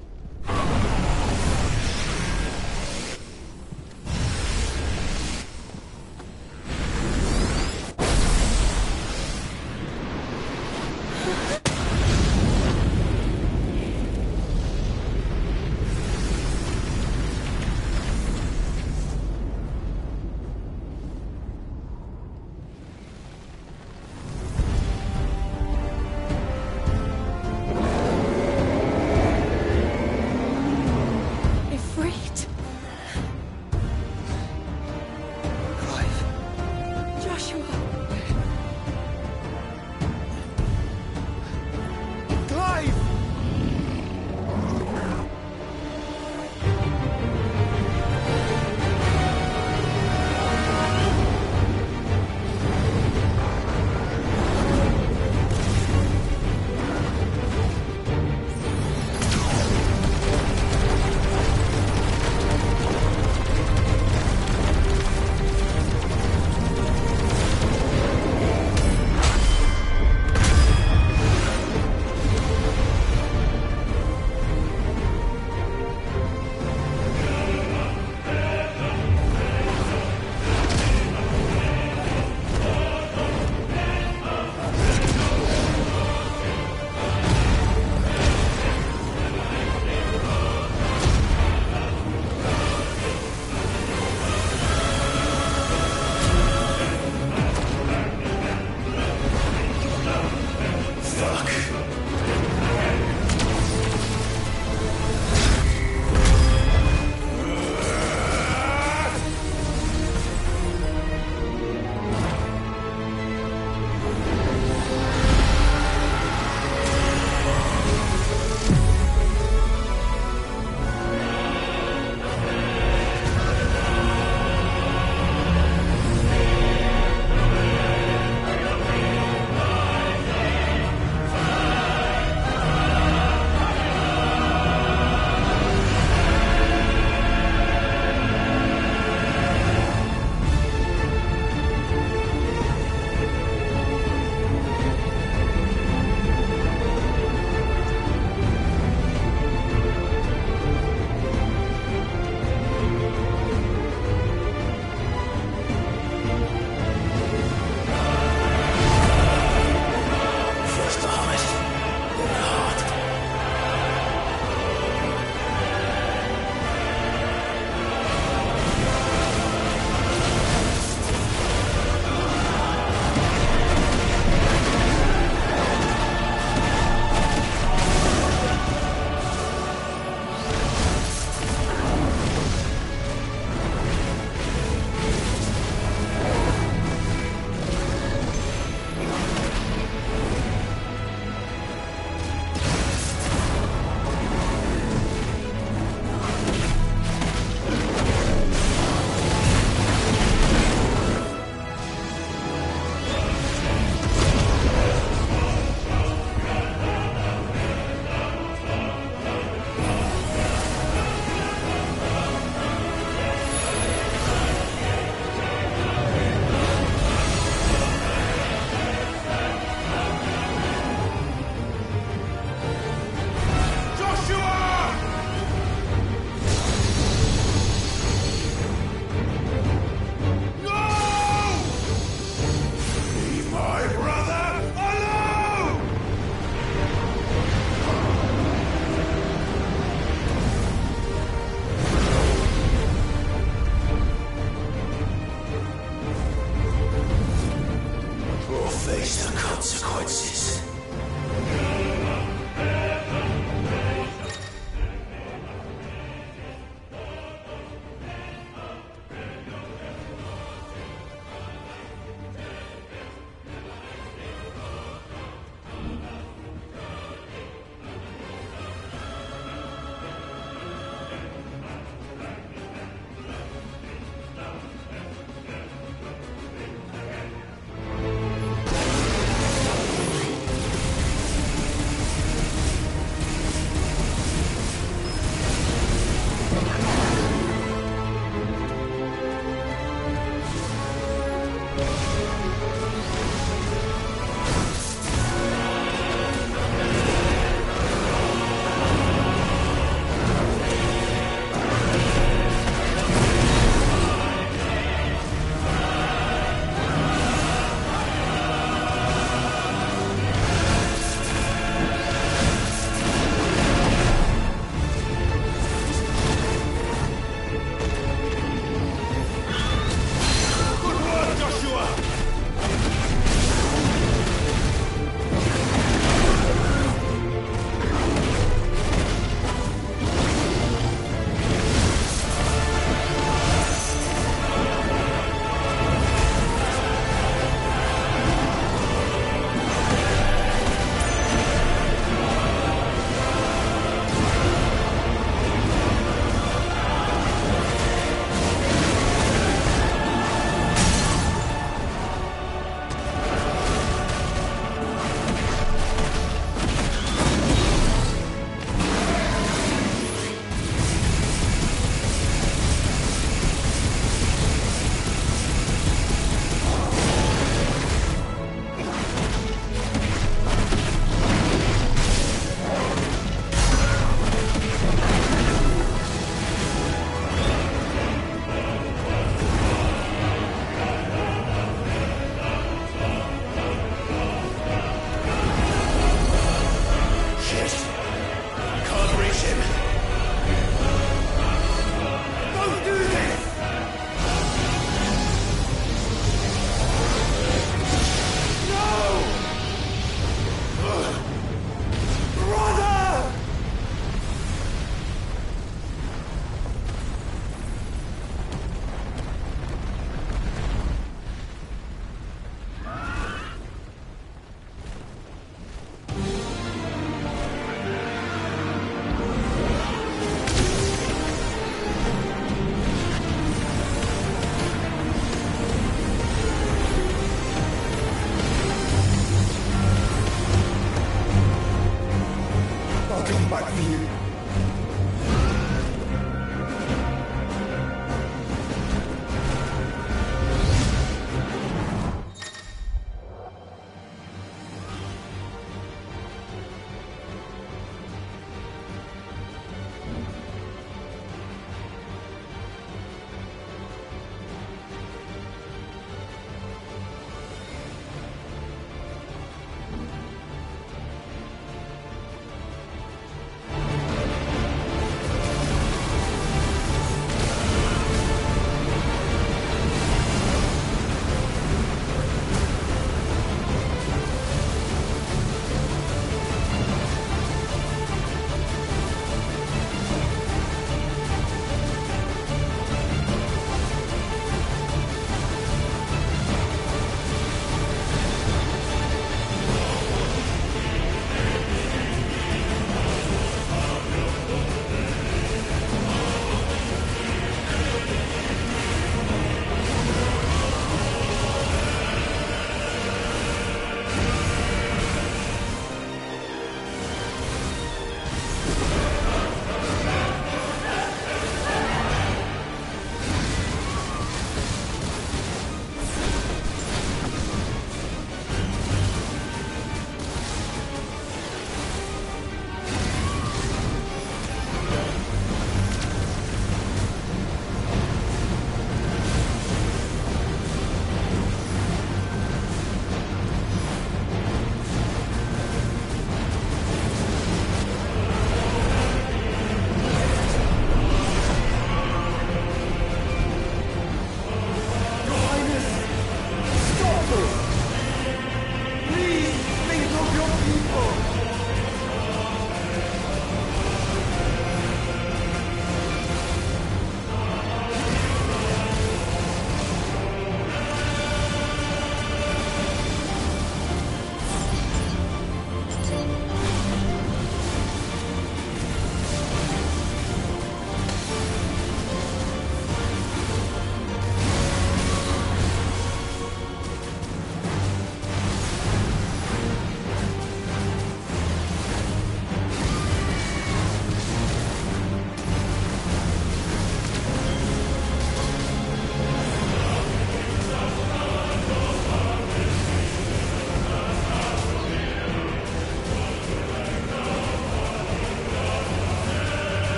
come back for you.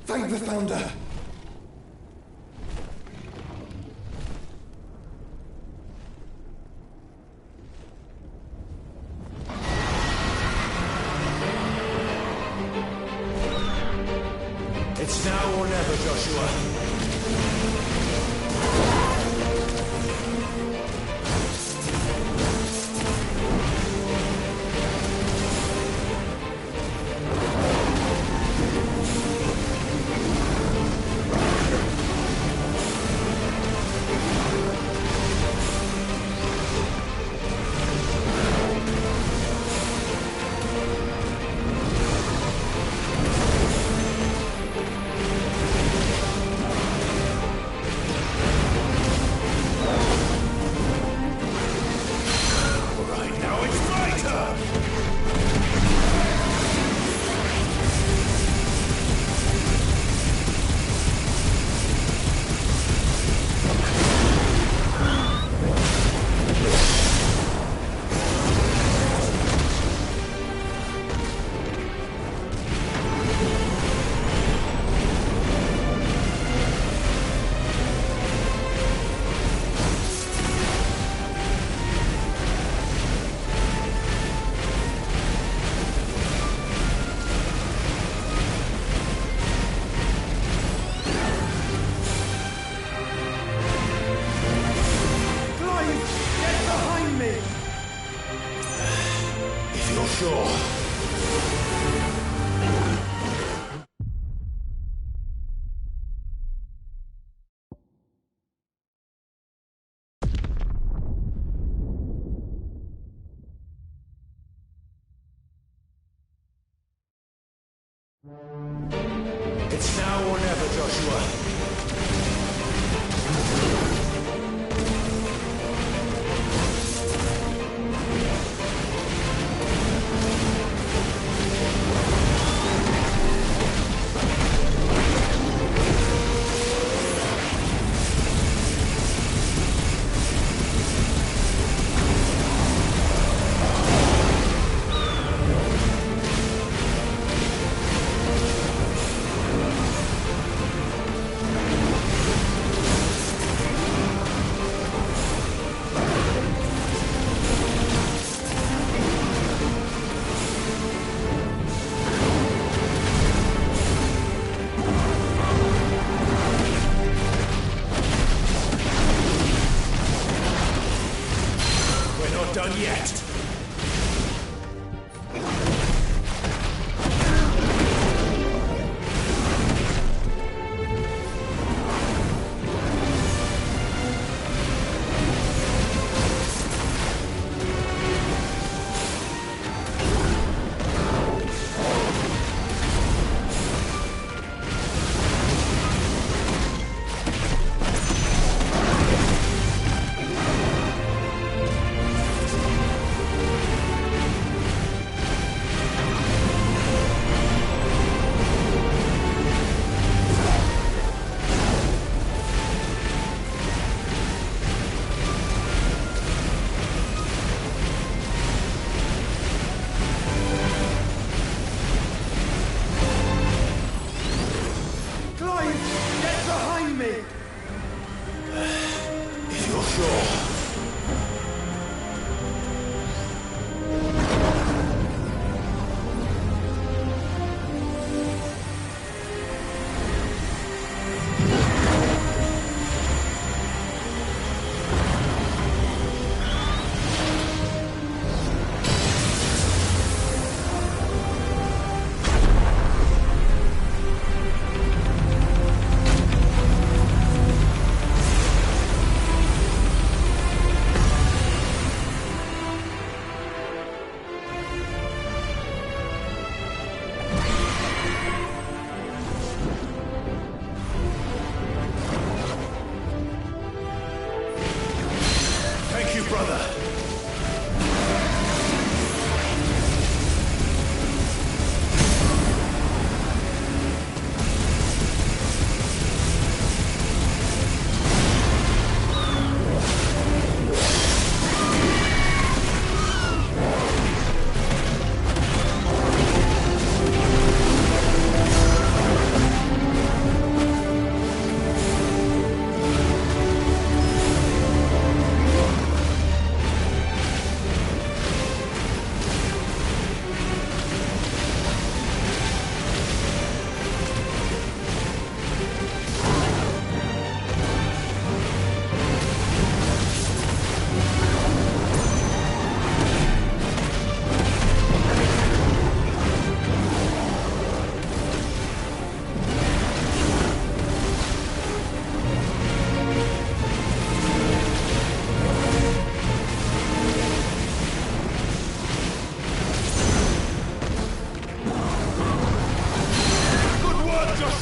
Thank the Founder! It's now or never, Joshua. It's now or never, Joshua.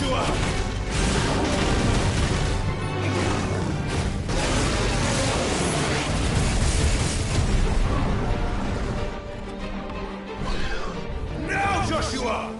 Joshua! Now, Joshua!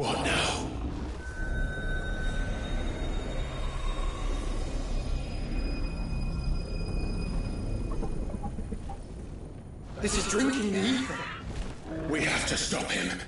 What now? This is drinking the ether. We have to stop him.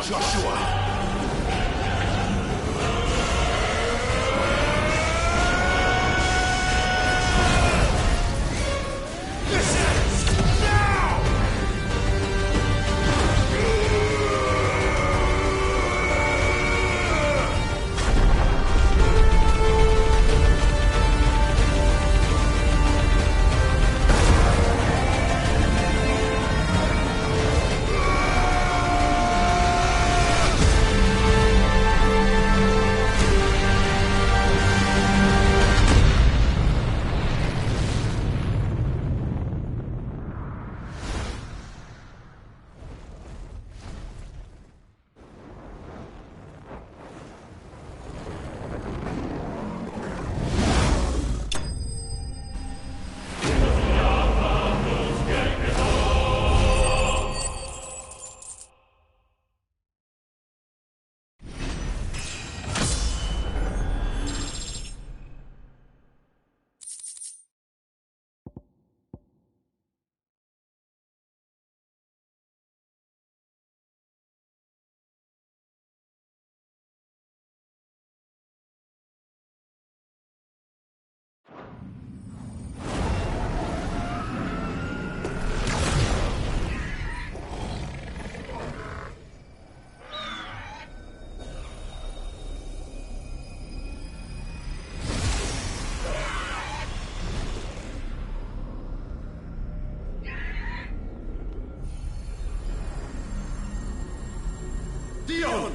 Joshua! Dion!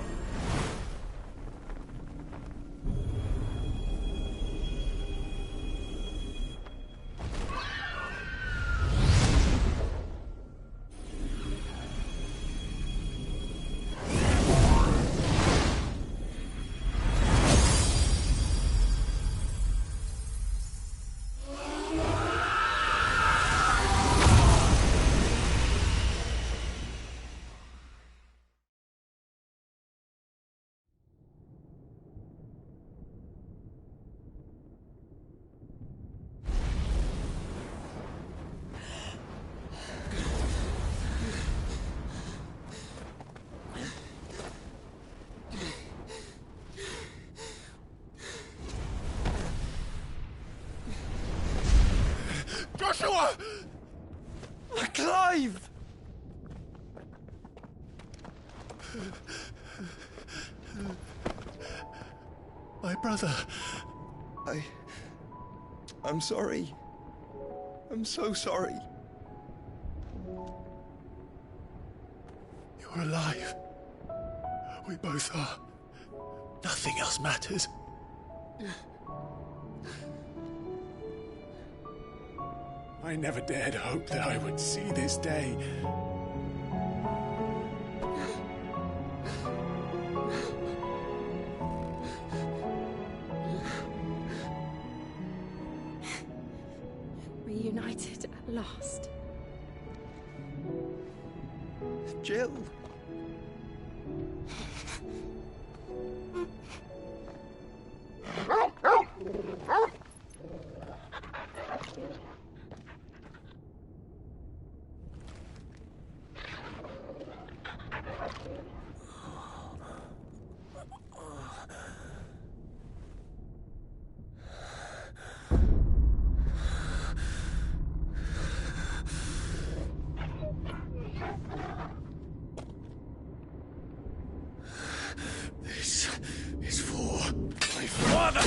Joshua! Clive! My brother. I'm sorry. I'm so sorry. You're alive. We both are. Nothing else matters. I never dared hope that I would see this day. Reunited at last. Jill. This is for my father!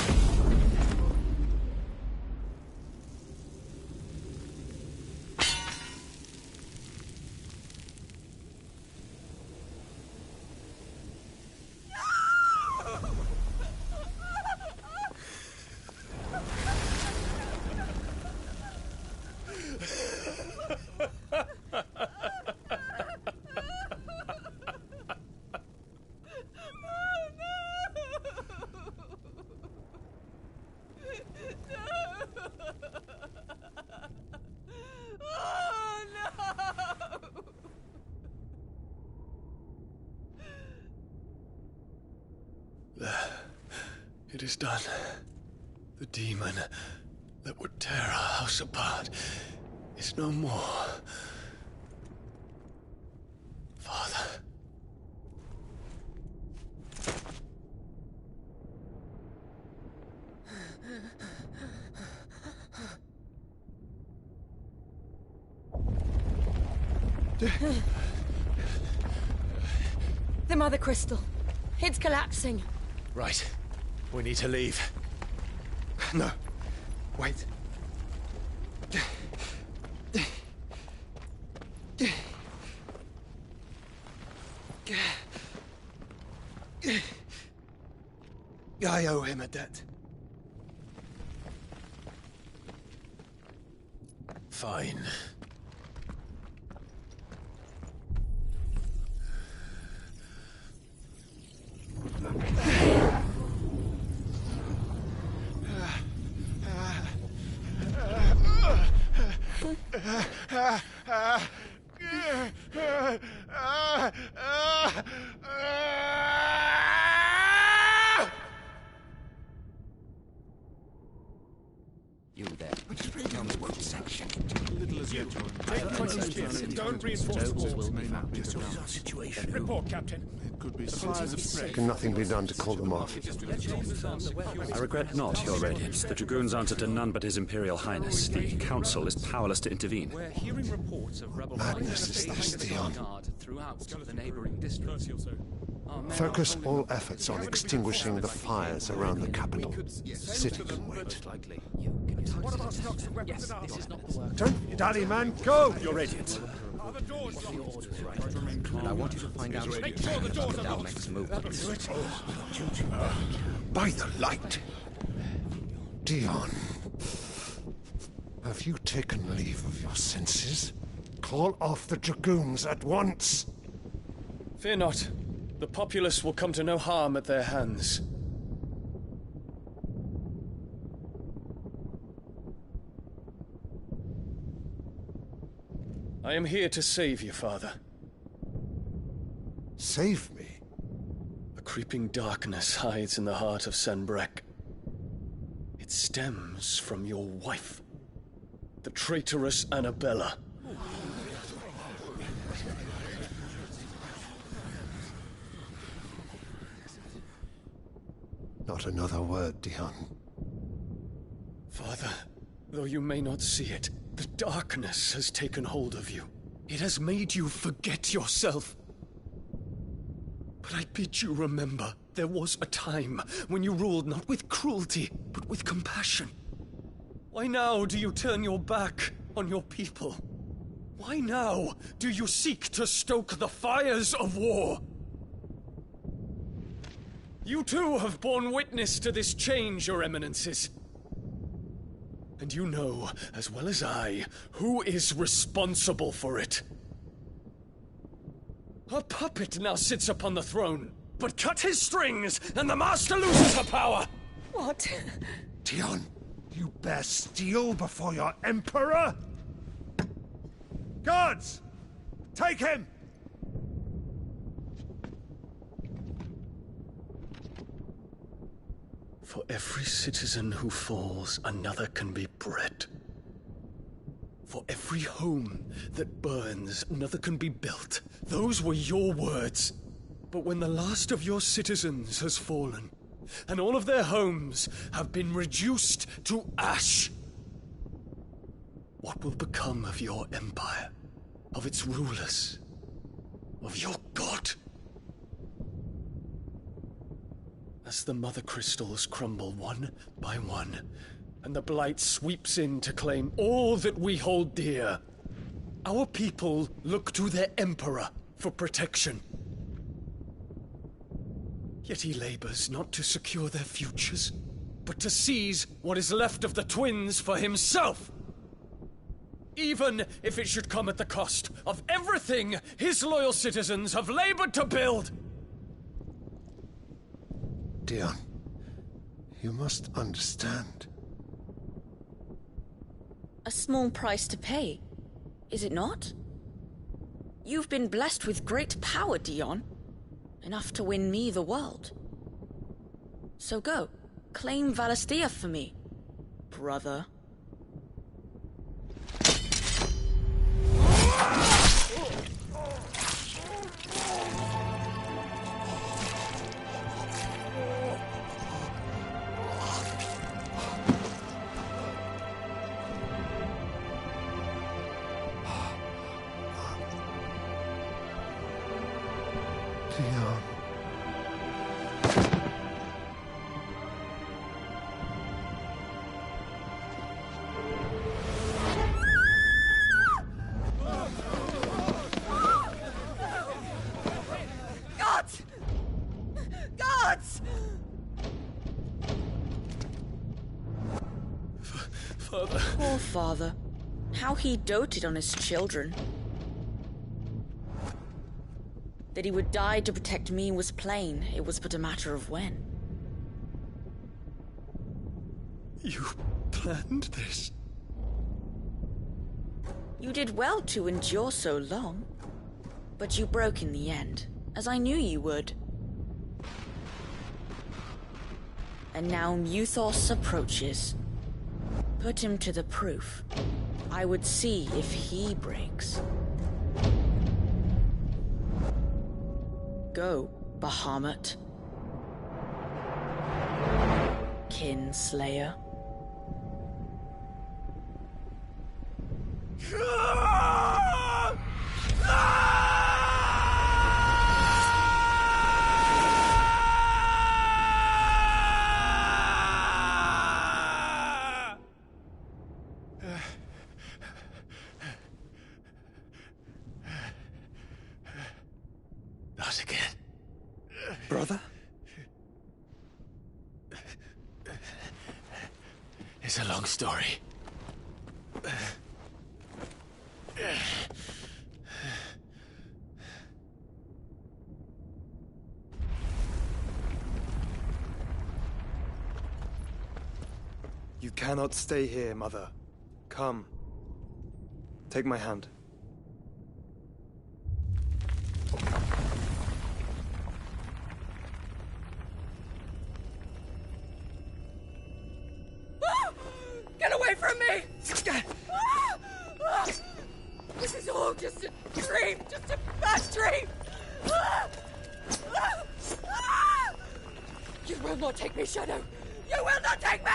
It is done. The demon that would tear our house apart is no more. Father, The Mother Crystal. It's collapsing. Right. We need to leave. No. Wait. I owe him a debt. Fine. You there. Tell me what section. Little as you don't reinforce the walls. May not be the situation. Report, Captain. It could be fires of spread. Can nothing be done to call them off? I regret not, Your Radiance. The Dragoons answer to none but His Imperial Highness. The Council is powerless to intervene. We're hearing reports of rebel Madness is this, Dion. throughout the neighboring districts. Focus all efforts on extinguishing the fires around the capital. City can wait. Don't be daddy, man. Go! Your Radiance. And I want you to find out the Dalmek's movements. By the light. Dion. Have you taken leave of your senses? Call off the Dragoons at once. Fear not. The populace will come to no harm at their hands. I am here to save you, Father. Save me? A creeping darkness hides in the heart of Sanbreque. It stems from your wife, the traitorous Annabella. Not another word, Dion. Father, though you may not see it, the darkness has taken hold of you. It has made you forget yourself. But I bid you remember, there was a time when you ruled not with cruelty, but with compassion. Why now do you turn your back on your people? Why now do you seek to stoke the fires of war? You too have borne witness to this change, Your Eminences. And you know, as well as I, who is responsible for it. A puppet now sits upon the throne, but cut his strings, and the Master loses her power! What? Dion, you bear steel before your Emperor? Guards! Take him! For every citizen who falls, another can be bred. For every home that burns, another can be built. Those were your words. But when the last of your citizens has fallen, and all of their homes have been reduced to ash, what will become of your empire, of its rulers, of your god? As the Mother Crystals crumble one by one, and the Blight sweeps in to claim all that we hold dear, our people look to their Emperor for protection. Yet he labors not to secure their futures, but to seize what is left of the twins for himself! Even if it should come at the cost of everything his loyal citizens have labored to build! Dion, you must understand. A small price to pay, is it not? You've been blessed with great power, Dion. Enough to win me the world. So go, claim Valisthea for me, brother. Dion. Gods! Gods! Father. Poor father. How he doted on his children. That he would die to protect me was plain. It was but a matter of when. You planned this? You did well to endure so long. But you broke in the end, as I knew you would. And now Muthos approaches. Put him to the proof. I would see if he breaks. Go, Bahamut. Kinslayer. Not again. Brother? It's a long story. You cannot stay here, Mother. Come. Take my hand. Get away from me! This is all just a dream, just a bad dream! You will not take me, Shadow! You will not take me!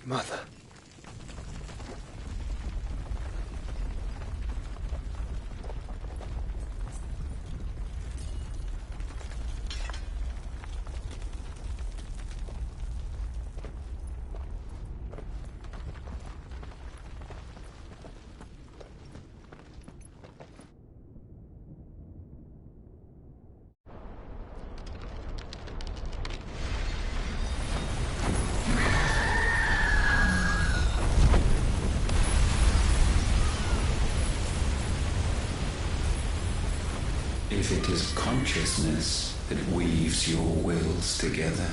Mother. If it is consciousness that weaves your wills together,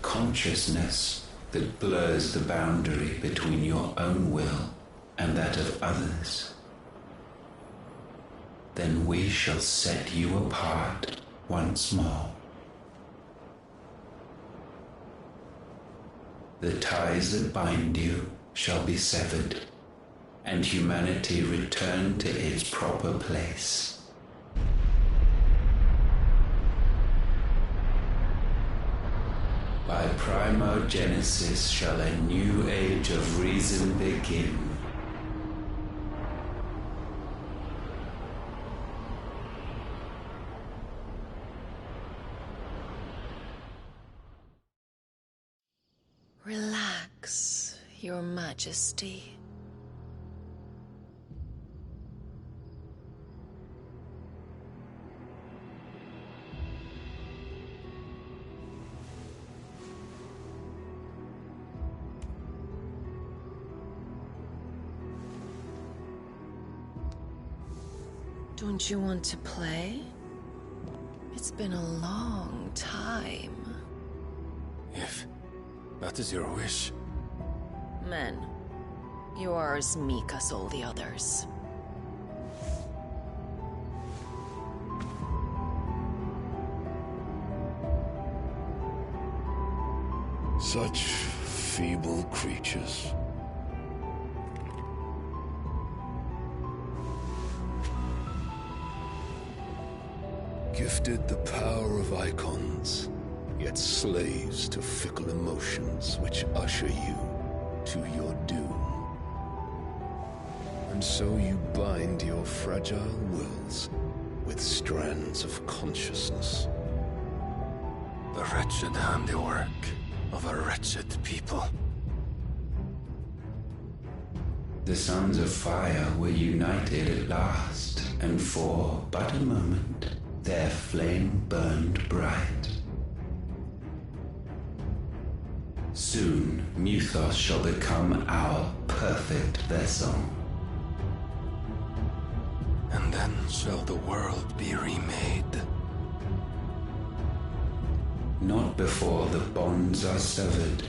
consciousness that blurs the boundary between your own will and that of others, then we shall set you apart once more. The ties that bind you shall be severed, and humanity return to its proper place. By primogenesis shall a new age of reason begin. Relax, Your Majesty. Don't you want to play? It's been a long time. If that is your wish. Men, you are as meek as all the others. Such feeble creatures. Gifted the power of icons, yet slaves to fickle emotions which usher you to your doom. And so you bind your fragile wills with strands of consciousness. The wretched handiwork of a wretched people. The Sons of Fire were united at last, and for but a moment, their flame burned bright. Soon, Mythos shall become our perfect vessel. And then shall the world be remade. Not before the bonds are severed,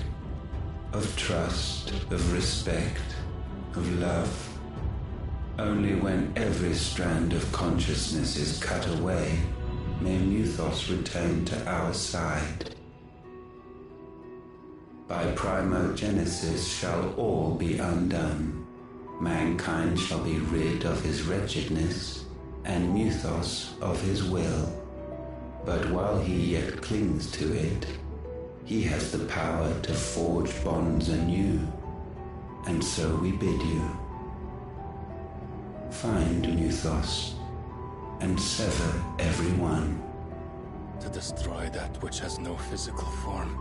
of trust, of respect, of love. Only when every strand of consciousness is cut away, may Mythos return to our side. By primogenesis shall all be undone. Mankind shall be rid of his wretchedness, and Mythos of his will. But while he yet clings to it, he has the power to forge bonds anew. And so we bid you. Find Mythos, and sever every one. To destroy that which has no physical form.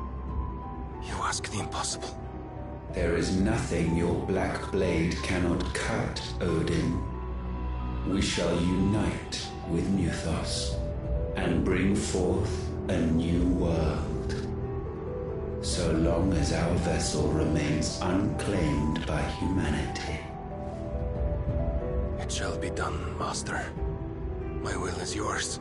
You ask the impossible. There is nothing your black blade cannot cut, Odin. We shall unite with Mythos, and bring forth a new world. So long as our vessel remains unclaimed by humanity. It shall be done, Master. My will is yours.